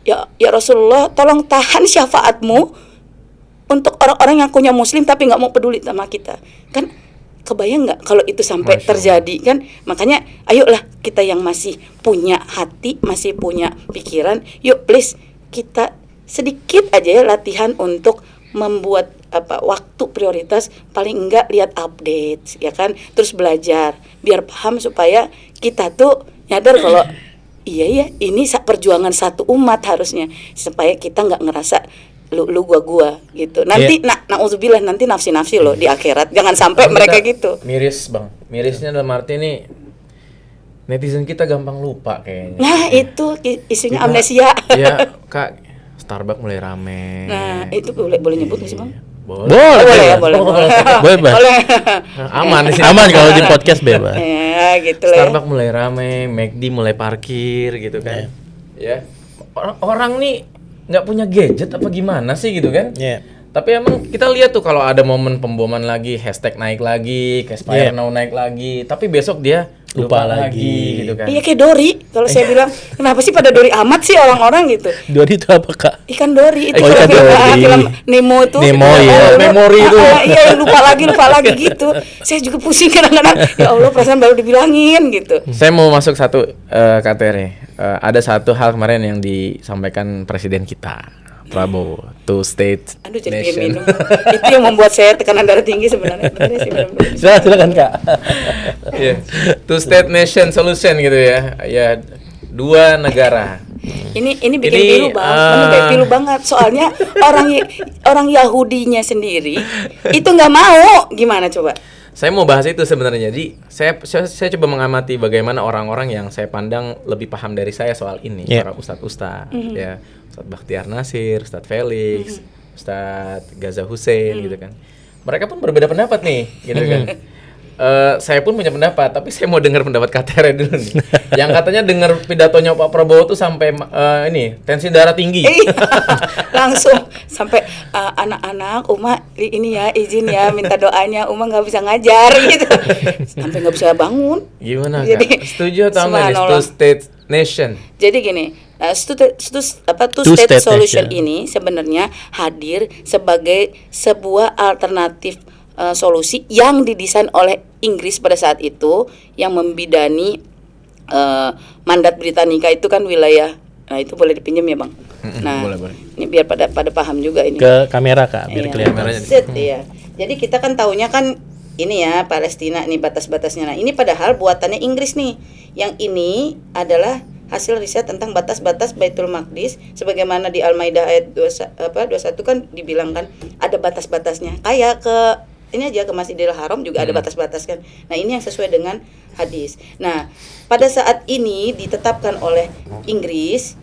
ya Rasulullah tolong tahan syafaatmu untuk orang-orang yang ngakunya muslim tapi nggak mau peduli sama kita. Kan kebayang nggak kalau itu sampai terjadi kan? Makanya ayolah kita yang masih punya hati, masih punya pikiran, yuk please kita sedikit aja ya latihan untuk membuat waktu prioritas, paling enggak lihat update ya kan, terus belajar biar paham supaya kita tuh nyadar kalau iya ya ini perjuangan satu umat harusnya, supaya kita nggak ngerasa lu gua gitu. Nanti na'udzubillah nanti nafsi loh di akhirat. Jangan sampai mereka gitu. Miris, Bang. Mirisnya dalam arti ini netizen kita gampang lupa kayaknya. Nah, itu isunya amnesia. Ya, Kak, Starbucks mulai rame. Nah, itu boleh nyebut nggak sih, Bang? Boleh. Aman di sini. Aman kalau di podcast bebas. Ya, gitu lah. Starbucks mulai rame, McD mulai parkir gitu kan. Ya. Orang nih nggak punya gadget apa gimana sih gitu kan? Tapi emang kita lihat tuh kalau ada momen pemboman lagi, hashtag naik lagi, Caspire Now naik lagi, tapi besok dia lupa lagi gitu kan? Iya kayak Dori. Kalau saya bilang, kenapa sih pada Dori amat sih orang-orang gitu? Dori itu apa Kak? Ikan Dori itu film Nemo tuh. Nemo ya. Memori itu. Iya lupa lagi gitu. Saya juga pusing kadang-kadang. Ya Allah perasaan baru dibilangin gitu. Saya mau masuk satu Kak Tere. ada satu hal kemarin yang disampaikan presiden kita Prabowo, two state Aduh, jadi pengen nation. minum. Itu yang membuat saya tekanan darah tinggi sebenarnya. Bener sih, bener-bener. Silakan Kak. Iya, two state nation solution gitu ya. Ya, dua negara. Ini bikin Ini, pilu banget, pilu banget. Soalnya orang Yahudinya sendiri itu nggak mau. Gimana coba? Saya mau bahas itu sebenarnya. Jadi saya coba mengamati bagaimana orang-orang yang saya pandang lebih paham dari saya soal ini, para ustadz-ustadz, ya, Ustadz Bakhtiar Nasir, Ustadz Felix, Ustadz Gaza Hussein, gitu kan. Mereka pun berbeda pendapat nih, gitu kan. Saya pun punya pendapat, tapi saya mau dengar pendapat Kak Tere dulu nih. Yang katanya dengar pidatonya Pak Prabowo tuh sampai ini tensi darah tinggi. Langsung sampai anak-anak Uma ini ya izin ya minta doanya, Uma nggak bisa ngajar gitu, sampai nggak bisa bangun. Gimana Jadi, Kak? Setuju atau enggak nih subhanallah. two state nation? Jadi gini, two Two state state solution nation. ini sebenarnya hadir sebagai sebuah alternatif solusi yang didesain oleh Inggris pada saat itu, yang membidani mandat Britannica itu kan wilayah. Nah itu boleh dipinjam ya bang. Nah boleh. ini biar pada paham juga ini. Ke kamera Kak, biar Iya, kelihatan. set, iya. Jadi kita kan taunya kan ini ya Palestina nih batas-batasnya. Nah ini padahal buatannya Inggris nih. Yang ini adalah hasil riset tentang batas-batas Baitul Maqdis, sebagaimana di Al-Maidah ayat 21 kan dibilang kan ada batas-batasnya. Kayak ke ini aja ke Masjidil Haram juga ada batas-batas kan. Nah ini yang sesuai dengan hadis. Nah pada saat ini ditetapkan oleh Inggris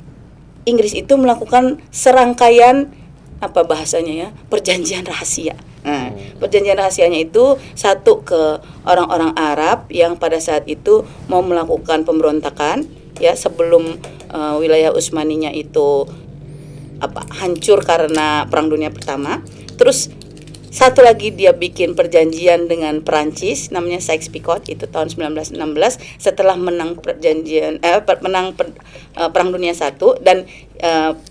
itu melakukan serangkaian apa bahasanya ya, perjanjian rahasia. Nah, perjanjian rahasianya itu satu ke orang-orang Arab yang pada saat itu mau melakukan pemberontakan ya sebelum wilayah Utsmaninya itu hancur karena Perang Dunia Pertama. Terus satu lagi dia bikin perjanjian dengan Perancis namanya Sykes-Picot itu tahun 1916 setelah menang Perang Dunia I, dan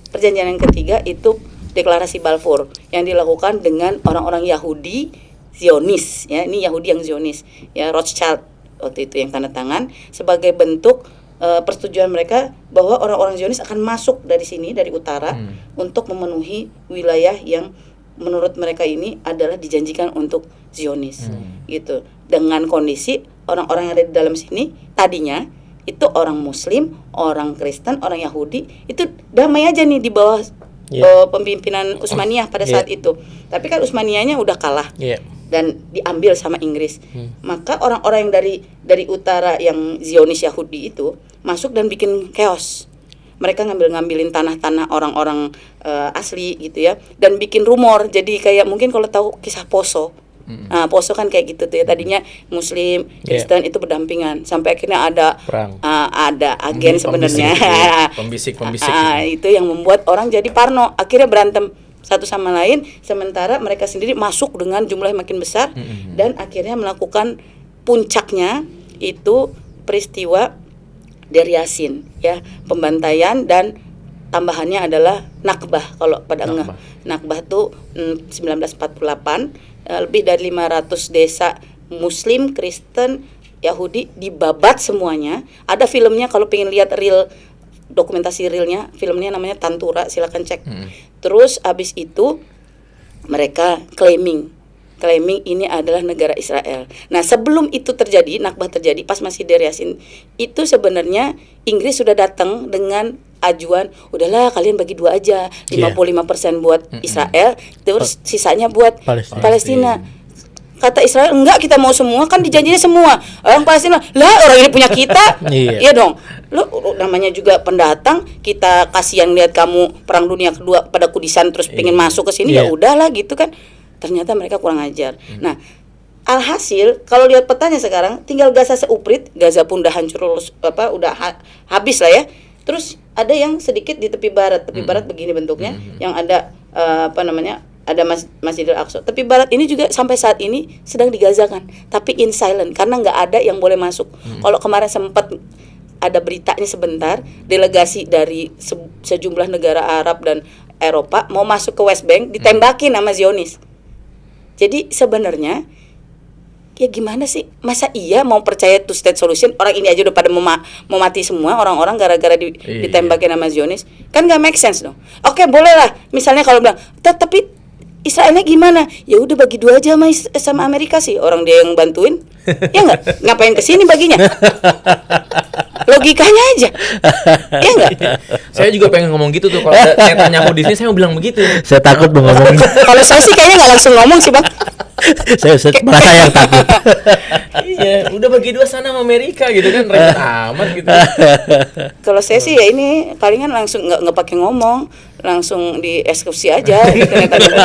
perjanjian yang ketiga itu deklarasi Balfour yang dilakukan dengan orang-orang Yahudi Zionis ya, ini Yahudi yang Zionis ya, Rothschild waktu itu yang tanda tangan sebagai bentuk persetujuan mereka bahwa orang-orang Zionis akan masuk dari sini dari utara untuk memenuhi wilayah yang menurut mereka ini adalah dijanjikan untuk Zionis gitu, dengan kondisi orang-orang yang ada di dalam sini tadinya itu orang Muslim, orang Kristen, orang Yahudi itu damai aja nih di bawah pemimpinan Utsmaniyah pada saat itu. Tapi kan Utsmaniyahnya udah kalah dan diambil sama Inggris. Maka orang-orang yang dari utara yang Zionis Yahudi itu masuk dan bikin chaos. Mereka ngambilin tanah-tanah orang-orang asli gitu ya, dan bikin rumor. Jadi kayak mungkin kalau tahu kisah Poso. Nah, Poso kan kayak gitu tuh ya. Tadinya Muslim, Kristen itu berdampingan sampai akhirnya ada ada agen sebenarnya. Pembisik. Itu yang membuat orang jadi parno. Akhirnya berantem satu sama lain, sementara mereka sendiri masuk dengan jumlah yang makin besar dan akhirnya melakukan puncaknya itu peristiwa Deir Yassin ya, pembantaian, dan tambahannya adalah Nakbah kalau pada ngeh. Nakbah tuh 1948 lebih dari 500 desa Muslim, Kristen, Yahudi dibabat semuanya. Ada filmnya kalau pengen lihat real dokumentasi realnya, filmnya namanya Tantura, silakan cek. Terus abis itu mereka claiming ini adalah negara Israel. Nah sebelum itu terjadi, Nakbah terjadi pas masih Deir Yassin, itu sebenarnya Inggris sudah datang dengan ajuan, udahlah kalian bagi dua aja, 55% buat Israel, terus sisanya buat Palestina. Kata Israel, enggak, kita mau semua, kan dijanjinya semua. Orang Palestina, lah orang ini punya kita. Iya dong. Lo namanya juga pendatang, kita kasihan lihat kamu Perang Dunia Kedua pada kudisan terus pengen masuk ke sini, ya udahlah gitu kan. Ternyata mereka kurang ajar. Nah, alhasil kalau lihat petanya sekarang tinggal Gaza seuprit, Gaza pun udah hancur, habis lah ya. Terus ada yang sedikit di tepi barat begini bentuknya, yang ada ada Masjidil Aqsa. Tepi barat ini juga sampai saat ini sedang digazakan, tapi in silent karena nggak ada yang boleh masuk. Kalau kemarin sempat ada beritanya sebentar, delegasi dari sejumlah negara Arab dan Eropa mau masuk ke West Bank, ditembakin sama Zionis. Jadi sebenarnya ya gimana sih, masa iya mau percaya two state solution, orang ini aja udah pada mau mati semua orang-orang gara-gara ditembakin sama Zionis, kan nggak make sense dong. Oke, boleh lah misalnya kalau bilang tapi Israelnya gimana, ya udah bagi dua aja sama Amerika sih, orang dia yang bantuin, ya nggak, ngapain kesini baginya, logikanya aja, ya nggak. Saya juga pengen ngomong gitu tuh, kalau ada Netanyahu di sini saya mau bilang begitu. Saya takut dong ngomong. Kalau saya sih kayaknya nggak langsung ngomong sih, Bang. saya merasa yang takut. Iya, udah bagi dua sana sama Amerika gitu kan, repot amat gitu. Kalau saya sih ya ini palingan langsung nggak pakai ngomong, langsung dieksekusi aja.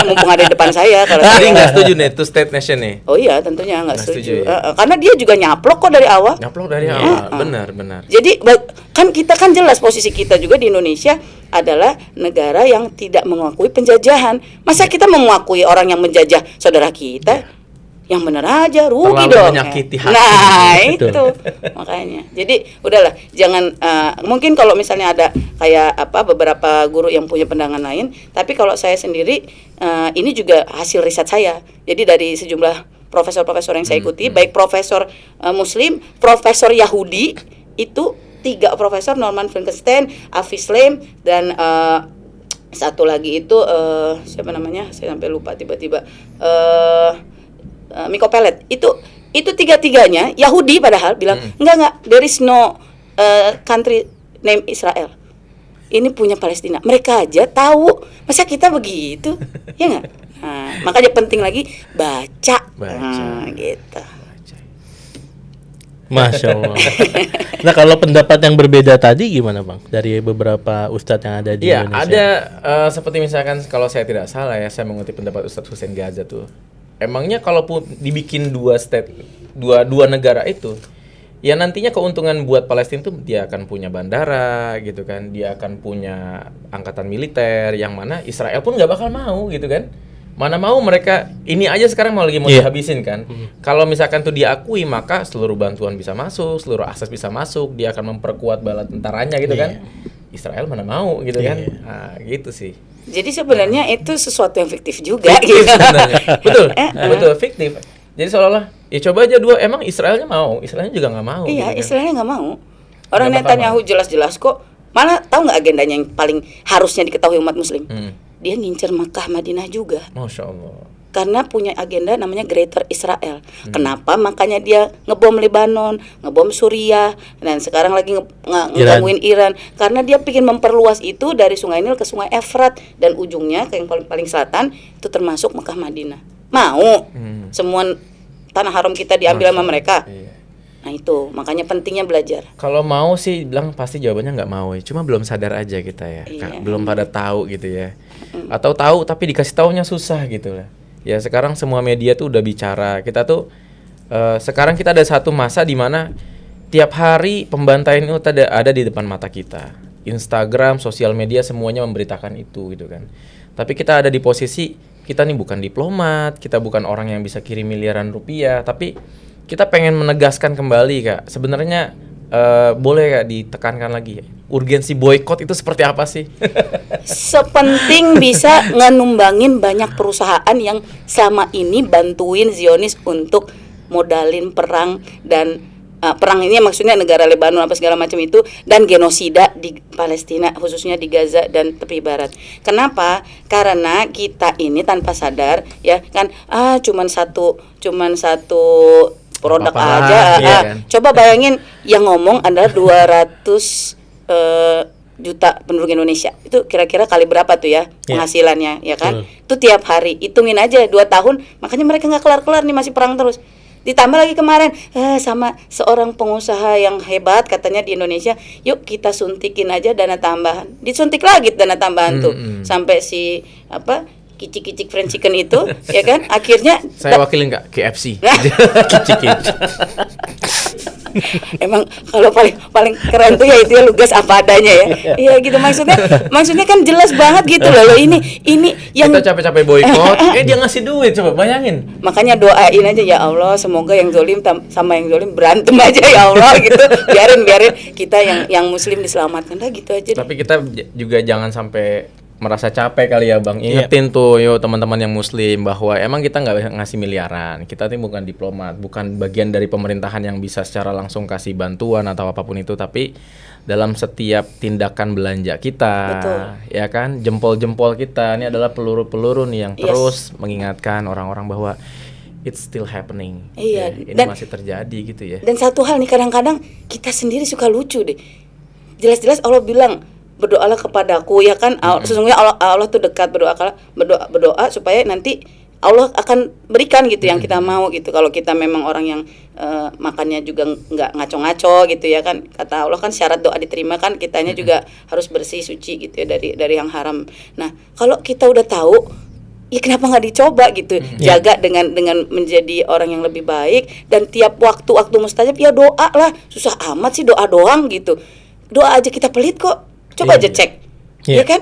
Mumpung ada di depan saya. Kalau Jadi saya nggak setuju nih two state nation nih. Oh iya, tentunya nggak setuju. ya? Karena dia juga nyaplok kok dari awal. Nyaplok dari awal, benar. Jadi kan kita kan jelas posisi kita juga di Indonesia adalah negara yang tidak mengakui penjajahan. Masa kita mengakui orang yang menjajah saudara kita? Yang benar aja, rugi Terlalu dong. menyakiti hati. Nah Betul. itu makanya. Jadi udahlah, jangan mungkin kalau misalnya ada kayak beberapa guru yang punya pandangan lain. Tapi kalau saya sendiri ini juga hasil riset saya. Jadi dari sejumlah profesor-profesor yang saya ikuti, baik profesor Muslim, profesor Yahudi, itu 3 profesor, Norman Finkelstein, Avi Shlaim, dan satu lagi itu siapa namanya? Saya sampai lupa tiba-tiba. Miko Pellet. Itu 3-tiganya Yahudi padahal bilang enggak, there is no country name Israel. Ini punya Palestina. Mereka aja tahu. Masa kita begitu? Ya enggak? Nah, makanya penting lagi baca. Nah, gitu. Masya Allah. Nah kalau pendapat yang berbeda tadi gimana Bang? Dari beberapa ustadz yang ada di Iya, Indonesia. ada seperti misalkan kalau saya tidak salah ya, saya mengutip pendapat Ustadz Hussein Gaza tuh. Emangnya kalaupun dibikin dua negara itu, ya nantinya keuntungan buat Palestina tuh dia akan punya bandara gitu kan, dia akan punya angkatan militer yang mana Israel pun nggak bakal mau gitu kan. Mana mau mereka ini aja sekarang mau dihabisin kan. Kalau misalkan tuh diakui, maka seluruh bantuan bisa masuk, seluruh akses bisa masuk, dia akan memperkuat bala tentaranya gitu kan. Israel mana mau gitu kan. Nah, gitu sih. Jadi sebenarnya itu sesuatu yang fiktif juga Fiktif gitu. sebenarnya. Betul, fiktif. Jadi seolah-olah ya coba aja emang Israelnya mau, Israelnya juga nggak mau. Iya, gitu kan. Israelnya nggak mau. Orang Nggak bakal Netanyahu jelas-jelas kok. Malah tahu nggak agendanya yang paling harusnya diketahui umat Muslim? Dia ngincer Makkah, Madinah juga. Masya Allah. Karena punya agenda namanya Greater Israel. Kenapa? Makanya dia ngebom Lebanon, ngebom Suriah, dan sekarang lagi ngegangguin Iran. Karena dia ingin memperluas itu dari Sungai Nil ke Sungai Efrat, dan ujungnya ke yang paling selatan itu termasuk Makkah, Madinah. Mau semua tanah haram kita diambil sama mereka. Iya. Nah itu makanya pentingnya belajar. Kalau mau sih bilang pasti jawabannya nggak mau ya. Cuma belum sadar aja kita ya. Iya. Belum pada tahu gitu ya. Atau tahu tapi dikasih taunya susah gitu lah. Ya sekarang semua media tuh udah bicara. Kita tuh sekarang kita ada satu masa di mana tiap hari pembantaian itu ada di depan mata kita. Instagram, sosial media semuanya memberitakan itu gitu kan. Tapi kita ada di posisi kita nih bukan diplomat, kita bukan orang yang bisa kirim miliaran rupiah, tapi kita pengen menegaskan kembali Kak. Sebenarnya boleh Kak ditekankan lagi urgensi boykot itu seperti apa sih? Sepenting bisa ngenumbangin banyak perusahaan yang selama ini bantuin Zionis untuk modalin perang, dan perang ini maksudnya negara Lebanon apa segala macam itu, dan genosida di Palestina khususnya di Gaza dan tepi barat. Kenapa? Karena kita ini tanpa sadar ya kan cuman satu produk Apa-apa, aja. iya kan? Coba bayangin yang ngomong adalah 200 juta penduduk Indonesia. Itu kira-kira kali berapa tuh ya penghasilannya, ya kan? Itu tiap hari. Hitungin aja 2 tahun, makanya mereka nggak kelar-kelar nih, masih perang terus. Ditambah lagi kemarin sama seorang pengusaha yang hebat katanya di Indonesia, yuk kita suntikin aja dana tambahan. Disuntik lagi dana tambahan tuh. Sampai si kicik-kicik fried chicken itu ya kan akhirnya Saya wakilin Kak KFC. Kicik-kicik. Emang kalau paling keren tuh ya itu ya lugas apa adanya ya. Iya gitu maksudnya kan jelas banget gitu loh. Ini yang Kita capek-capek boykot, dia ngasih duit, coba bayangin. makanya doain aja ya Allah, semoga yang zolim sama yang zolim berantem aja ya Allah gitu. Biarin kita yang muslim diselamatkan dah gitu aja deh. Tapi kita juga jangan sampai merasa capek kali ya Bang. Ingetin tuh yo teman-teman yang muslim bahwa emang kita nggak ngasih miliaran. Kita tuh bukan diplomat, bukan bagian dari pemerintahan yang bisa secara langsung kasih bantuan atau apapun itu, tapi dalam setiap tindakan belanja kita, Betul. ya kan, jempol-jempol kita ini adalah peluru-peluru nih yang terus mengingatkan orang-orang bahwa it's still happening. Iya, Ya, ini dan- masih terjadi gitu ya. Dan satu hal nih, kadang-kadang kita sendiri suka lucu deh. Jelas-jelas Allah bilang berdoalah kepadaku, ya kan? Sesungguhnya Allah tuh dekat, berdoa supaya nanti Allah akan berikan gitu yang kita mau gitu. Kalau kita memang orang yang makannya juga nggak ngaco-ngaco gitu ya kan, kata Allah kan syarat doa diterima kan kitanya juga harus bersih suci gitu ya dari yang haram. Nah kalau kita udah tahu, ya kenapa nggak dicoba gitu, jaga dengan menjadi orang yang lebih baik, dan tiap waktu mustajab ya doa lah, susah amat sih doa doang gitu. Doa aja kita pelit kok, coba aja cek, ya kan?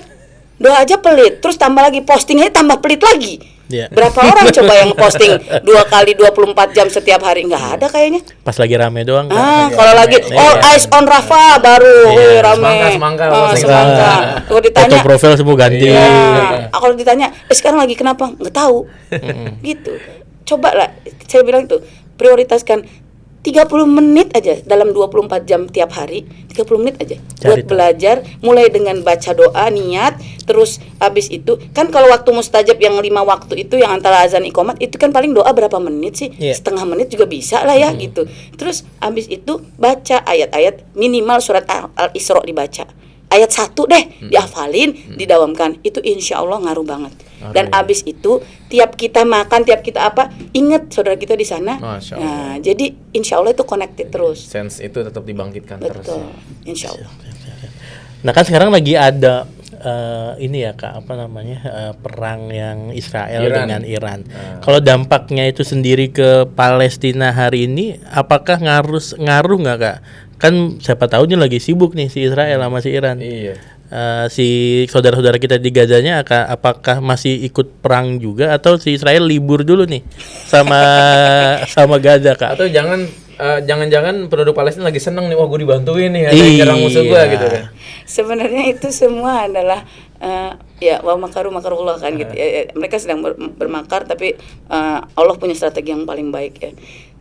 Doa aja pelit, terus tambah lagi postingnya tambah pelit lagi. Iya. Berapa orang coba yang posting 2 kali 24 jam setiap hari? Nggak ada kayaknya. Pas lagi rame doang. Kalau lagi all eyes on Rafa baru rame. Semangka, semangka. Kalau ditanya Foto profil semua ganti. kalau ditanya sekarang lagi kenapa? Nggak tahu. Gitu. Coba lah, saya bilang itu prioritaskan 30 menit aja dalam 24 jam tiap hari, 30 menit aja buat belajar, mulai dengan baca doa, niat, terus habis itu kan kalau waktu mustajab yang 5 waktu itu yang antara azan iqamat itu kan paling doa berapa menit sih? Setengah menit juga bisa lah ya gitu. Terus habis itu baca ayat-ayat, minimal surat Al-Isra dibaca. Ayat 1 deh dihafalin, didawamkan. Itu insya Allah ngaruh banget. Dan abis itu tiap kita makan, tiap kita apa, ingat saudara kita di sana. Masya Allah. Nah, jadi insya Allah itu connected terus. Sense itu tetap dibangkitkan terus. Betul, insya Allah. Nah kan sekarang lagi ada ini ya Kak, apa namanya, perang yang Israel Iran. dengan Iran. Kalau dampaknya itu sendiri ke Palestina hari ini, apakah ngaruh nggak Kak? Kan siapa tahu nih lagi sibuk nih si Israel sama si Iran. Iya. Si saudara-saudara kita di Gazanya apakah masih ikut perang juga, atau si Israel libur dulu nih sama Gaza Kak? Atau jangan-jangan penduduk Palestina lagi seneng nih, wah gue dibantuin nih, ada yang nyerang musuh gue gitu kan. Sebenarnya itu semua adalah ya wa makarullah kan gitu. Mereka sedang bermakar, tapi Allah punya strategi yang paling baik ya.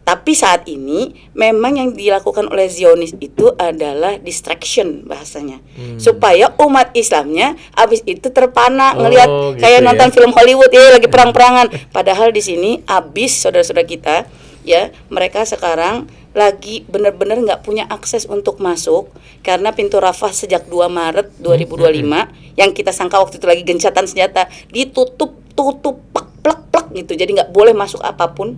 Tapi saat ini memang yang dilakukan oleh Zionis itu adalah distraction bahasanya, supaya umat Islamnya abis itu terpana ngelihat gitu kayak ya. nonton film Hollywood ya lagi perang-perangan. Padahal di sini abis saudara-saudara kita ya, mereka sekarang lagi benar-benar nggak punya akses untuk masuk karena pintu Rafah sejak 2 Maret 2025 yang kita sangka waktu itu lagi gencatan senjata ditutup plek gitu, jadi nggak boleh masuk apapun,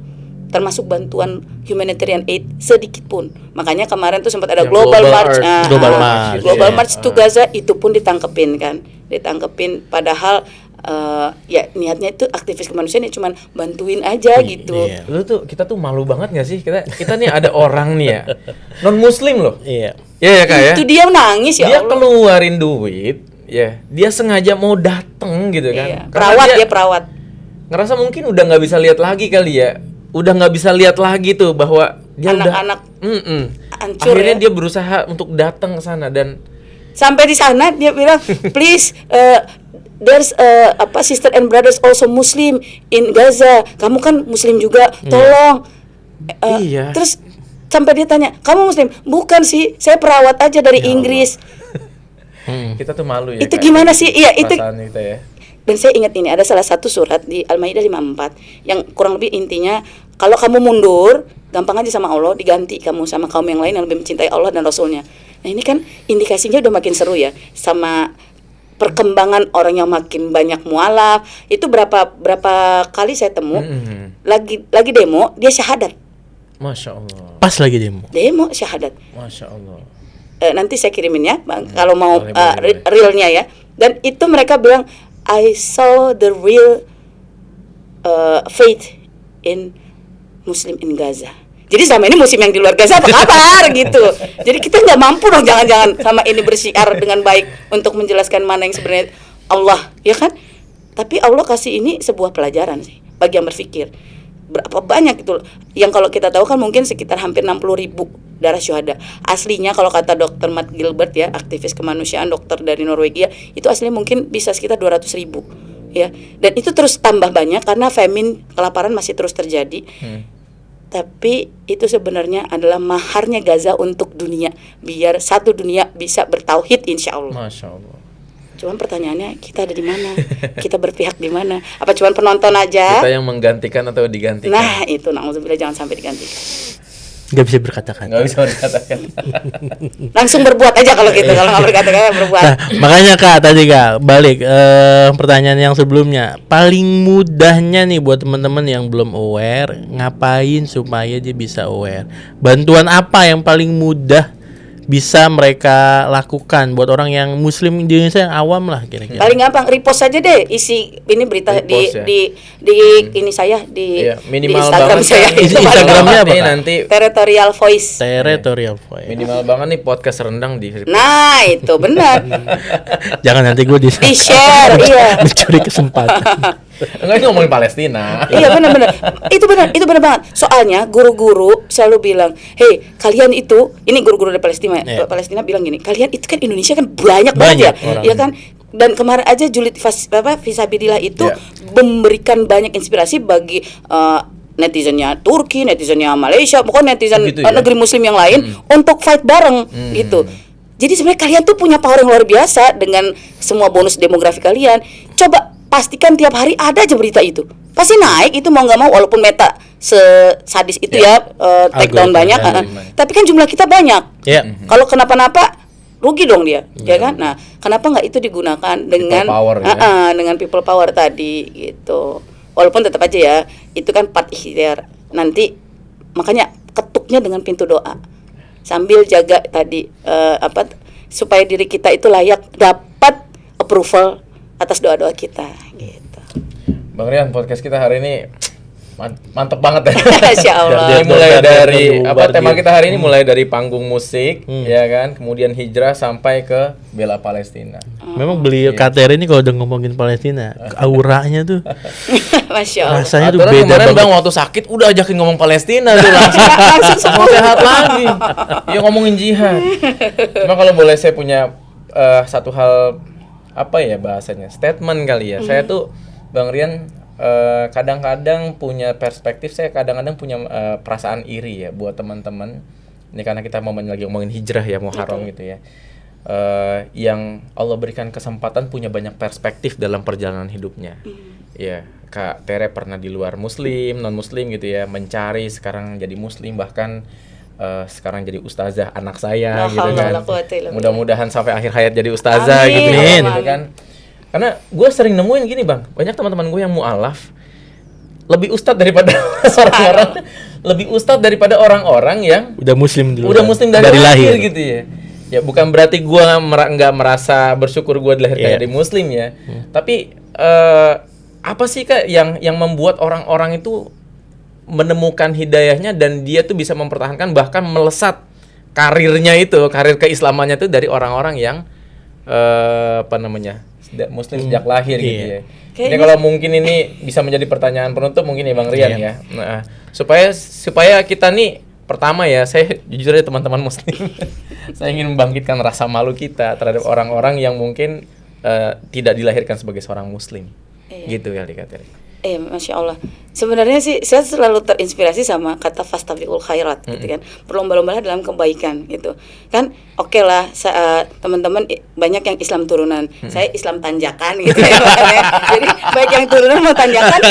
termasuk bantuan humanitarian aid sedikit pun. Makanya kemarin tuh sempat ada Yang global Global march, March. Global march to Gaza, itu pun ditangkepin padahal ya niatnya itu aktivis kemanusiaan ya cuman bantuin aja gitu. Iya. Kita tuh malu banget gak sih? Kita nih ada orang nih ya, non muslim loh. Iya. Iya ya Kak ya. Itu dia nangis ya Dia Allah. keluarin duit, ya. Dia sengaja mau dateng gitu kan. Iya, Karena perawat. ngerasa mungkin udah nggak bisa lihat lagi kali ya. Udah nggak bisa lihat lagi tuh bahwa dia Anak-anak hancur akhirnya ya. dia berusaha untuk datang ke sana dan Sampai di sana dia bilang, please, there's sister and brothers also Muslim in Gaza. Kamu kan Muslim juga, tolong. Iya. Terus sampai dia tanya, kamu Muslim? Bukan sih, saya perawat aja dari Inggris. kita tuh malu ya. Itu Kak. gimana sih? Iya, itu. Perasaan kita ya. Dan saya ingat ini ada salah satu surat di Al-Maidah 54 yang kurang lebih intinya, kalau kamu mundur, gampang aja sama Allah, diganti kamu sama kaum yang lain yang lebih mencintai Allah dan Rasulnya. Nah ini kan indikasinya udah makin seru ya, sama perkembangan orang yang makin banyak mualaf. Itu berapa kali saya temu lagi demo dia syahadat. Masya Allah. Pas lagi demo Masya Syahadat. Allah. Nanti saya kirimin ya, kalau mau boleh. realnya ya. Dan itu mereka bilang, I saw the real faith in Muslim in Gaza. Jadi selama ini muslim yang di luar Gaza apa kabar gitu. Jadi kita nggak mampu dong jangan-jangan sama ini bersiar dengan baik untuk menjelaskan mana yang sebenarnya Allah, ya kan? Tapi Allah kasih ini sebuah pelajaran sih bagi yang berpikir. berapa banyak itu yang kalau kita tahu kan mungkin sekitar hampir 60.000 darah syuhada. Aslinya kalau kata Dr. Matt Gilbert ya, aktivis kemanusiaan dokter dari Norwegia, itu aslinya mungkin bisa sekitar 200.000 ya. Dan itu terus tambah banyak karena famine, kelaparan masih terus terjadi. Tapi itu sebenarnya adalah maharnya Gaza untuk dunia, biar satu dunia bisa bertauhid insya Allah. Masya Allah. Cuman pertanyaannya kita ada di mana? Kita berpihak di mana? Apa cuman penonton aja? Kita yang menggantikan atau digantikan? Nah, itu na'udzubillah, jangan sampai digantikan. Nggak bisa berkata-kata. Nggak bisa dikatakan. Langsung berbuat aja kalau gitu. Kalau nggak berkata-kata berbuat. Nah, makanya Kak tadi Kak balik pertanyaan yang sebelumnya, paling mudahnya nih buat teman-teman yang belum aware, ngapain supaya dia bisa aware? Bantuan apa yang paling mudah bisa mereka lakukan buat orang yang muslim di Indonesia yang awam lah kira-kira? Paling gampang repost aja deh isi ini berita Repost, ya. di ini saya di Iya, di minimal Instagram banget saya. kan. Itu Instagramnya apa, nih Kak? nanti Territorial Voice. Territorial voice. minimal banget nih podcast rendang di Nah, itu benar. Jangan nanti gue di Di-share, iya. mencuri kesempatan. Enggak, ini ngomongin Palestina. Iya benar-benar. Itu benar banget. Soalnya guru-guru selalu bilang, "Hey, kalian itu," ini guru-guru dari Palestina. Iya. Palestina bilang gini, "Kalian itu kan Indonesia kan banyak banget ya." orang. Iya kan? Dan kemarin aja Julid Fisabilillah itu Iya. memberikan banyak inspirasi bagi netizennya Turki, netizennya Malaysia, pokoknya netizen Gitu ya? negeri muslim yang lain untuk fight bareng gitu. Jadi sebenarnya kalian tuh punya power yang luar biasa dengan semua bonus demografi kalian. Coba pastikan tiap hari ada aja berita itu. Pasti naik itu mau nggak mau, walaupun Meta sesadis itu ya, take down Algoritma, banyak. algoritma. Tapi kan jumlah kita banyak. Ya. Kalau kenapa-napa rugi dong dia, ya kan? Nah, kenapa nggak itu digunakan dengan power, ya? dengan people power tadi gitu. Walaupun tetap aja ya, itu kan part ikhtiar. Nanti makanya ketuknya dengan pintu doa. Sambil jaga tadi supaya diri kita itu layak dapat approval atas doa-doa kita gitu. Bang Rian, podcast kita hari ini mantep banget ya. Masya Allah. Ini mulai dari Bombardier. tema kita hari ini mulai dari panggung musik, ya kan, kemudian hijrah sampai ke bela Palestina. Memang beliau KTR ini kalau udah ngomongin Palestina, auranya tuh Masya Allah. rasanya tuh Aturan beda kemarin banget. Bang waktu sakit udah ajakin ngomong Palestina tuh langsung mau sehat lagi. Ya ngomongin jihad. Cuma kalau boleh saya punya satu hal apa ya bahasanya, statement kali ya. Saya tuh Bang Rian kadang-kadang punya perspektif, saya kadang-kadang punya perasaan iri ya buat teman-teman. Ini karena kita lagi ngomongin hijrah ya, Muharram gitu ya. Yang Allah berikan kesempatan punya banyak perspektif dalam perjalanan hidupnya. Ya, Kak Tere pernah di luar muslim, non muslim gitu ya, mencari sekarang jadi muslim, bahkan sekarang jadi ustazah anak saya La gitu haula kan. wala quwata illa billah. Mudah-mudahan sampai akhir hayat jadi ustazah Amin, gitu, amin. gitu kan. Karena gue sering nemuin gini Bang, banyak teman-teman gue yang mu'alaf lebih ustadz daripada orang-orang, lebih ustadz daripada orang-orang yang Udah muslim dulu. udah kan? muslim dari lahir gitu ya. Ya bukan berarti gue nggak merasa bersyukur gue dilahirkan Iya. dari muslim ya. Tapi apa sih Kak yang membuat orang-orang itu menemukan hidayahnya dan dia tuh bisa mempertahankan bahkan melesat karirnya itu, karir keislamannya itu dari orang-orang yang muslim sejak lahir gitu Iya. ya. Ini kalau mungkin ini bisa menjadi pertanyaan penutup mungkin ya Bang Rian ya. Nah, supaya kita nih pertama ya, saya jujur aja teman-teman muslim, saya ingin membangkitkan rasa malu kita terhadap orang-orang yang mungkin tidak dilahirkan sebagai seorang muslim. Gitu ya dikatakan. Masya Allah. Sebenarnya sih saya selalu terinspirasi sama kata fastabiqul khairat gitu kan. Berlomba-lombalah dalam kebaikan gitu. Kan oke lah teman-teman banyak yang Islam turunan. Saya Islam tanjakan gitu ya. Jadi baik yang turunan mau tanjakan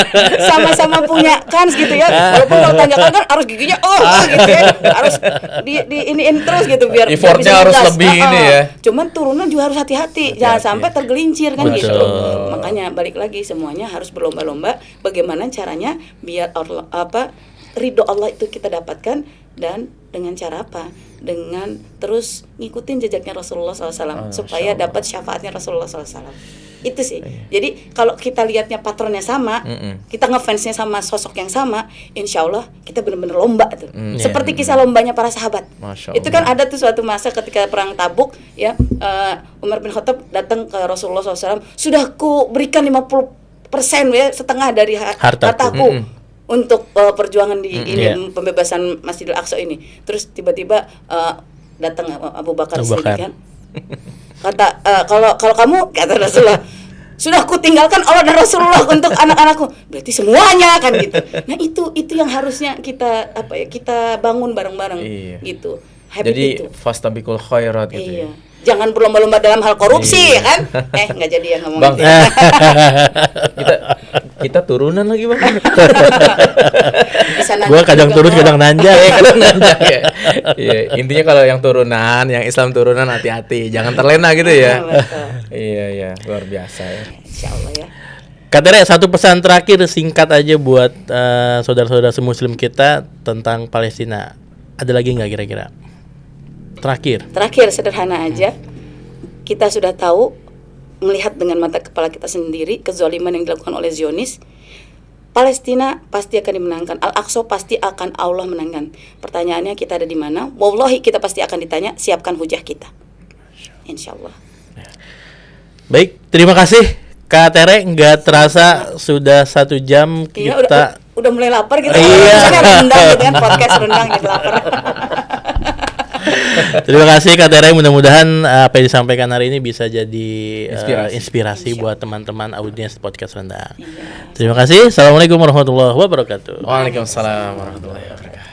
sama-sama punya kans gitu ya. Walaupun kalau tanjakan kan harus giginya gitu ya. Harus di iniin terus gitu biar Effortnya bisa harus ngegas. lebih ini ya. Cuman turunan juga harus hati-hati. Jangan sampai tergelincir kan Betul. gitu. Makanya balik lagi semuanya harus berlomba-lomba bagaimana caranya biar ridho Allah itu kita dapatkan, dan dengan cara apa? Dengan terus ngikutin jejaknya Rasulullah SAW supaya dapat syafaatnya Rasulullah SAW. Itu sih. Jadi kalau kita lihatnya patronnya sama, kita ngefansnya sama sosok yang sama, insya Allah kita benar-benar lomba tuh. Seperti kisah lombanya para sahabat. Masya Itu kan ada tuh suatu masa ketika perang Tabuk ya, Umar bin Khattab datang ke Rasulullah SAW, sudah ku berikan 50% ya, setengah dari hartaku. untuk perjuangan di ini Iya. pembebasan Masjidil Aqsa ini. Terus tiba-tiba datang Abu Bakar Abu Bakar. Siddiq kan. Kata kalau kamu kata Rasulullah, sudah ku tinggalkan Allah dan Rasulullah untuk anak-anakku. Berarti semuanya kan gitu. Nah, itu yang harusnya kita kita bangun bareng-bareng Iya. gitu. Habit Jadi itu. fastabiqul khairat gitu Iya. ya. Jangan berlomba-lomba dalam hal korupsi Iya. ya kan? Nggak jadi ya ngomong Bang. gitu. Kita turunan lagi, Bang. Bisa nanti Gua kadang juga turun kok. kadang nanjak. Iya, kadang nanjak ya. Iya, intinya kalau yang turunan, yang Islam turunan hati-hati, jangan terlena gitu ya. Betul. Iya, luar biasa ya. Insyaallah ya. Kak Tere, satu pesan terakhir singkat aja buat saudara-saudara semuslim kita tentang Palestina. Ada lagi nggak kira-kira? Terakhir sederhana aja. Kita sudah tahu, melihat dengan mata kepala kita sendiri kezaliman yang dilakukan oleh Zionis. Palestina pasti akan dimenangkan. Al-Aqsa pasti akan Allah menangkan. Pertanyaannya kita ada di mana? Wallahi kita pasti akan ditanya. Siapkan hujah kita. Insyaallah. Baik, terima kasih Kak Tere. Nggak terasa sudah 1 jam Iya, kita. udah mulai lapar gitu. Iya. Misalnya rendang gitu kan, podcast rendang gitu lapar. Terima kasih Kak Tere. Mudah-mudahan apa yang disampaikan hari ini bisa jadi inspirasi buat teman-teman audiens podcast rendang. Terima kasih. Assalamualaikum warahmatullahi wabarakatuh. Waalaikumsalam warahmatullahi wabarakatuh.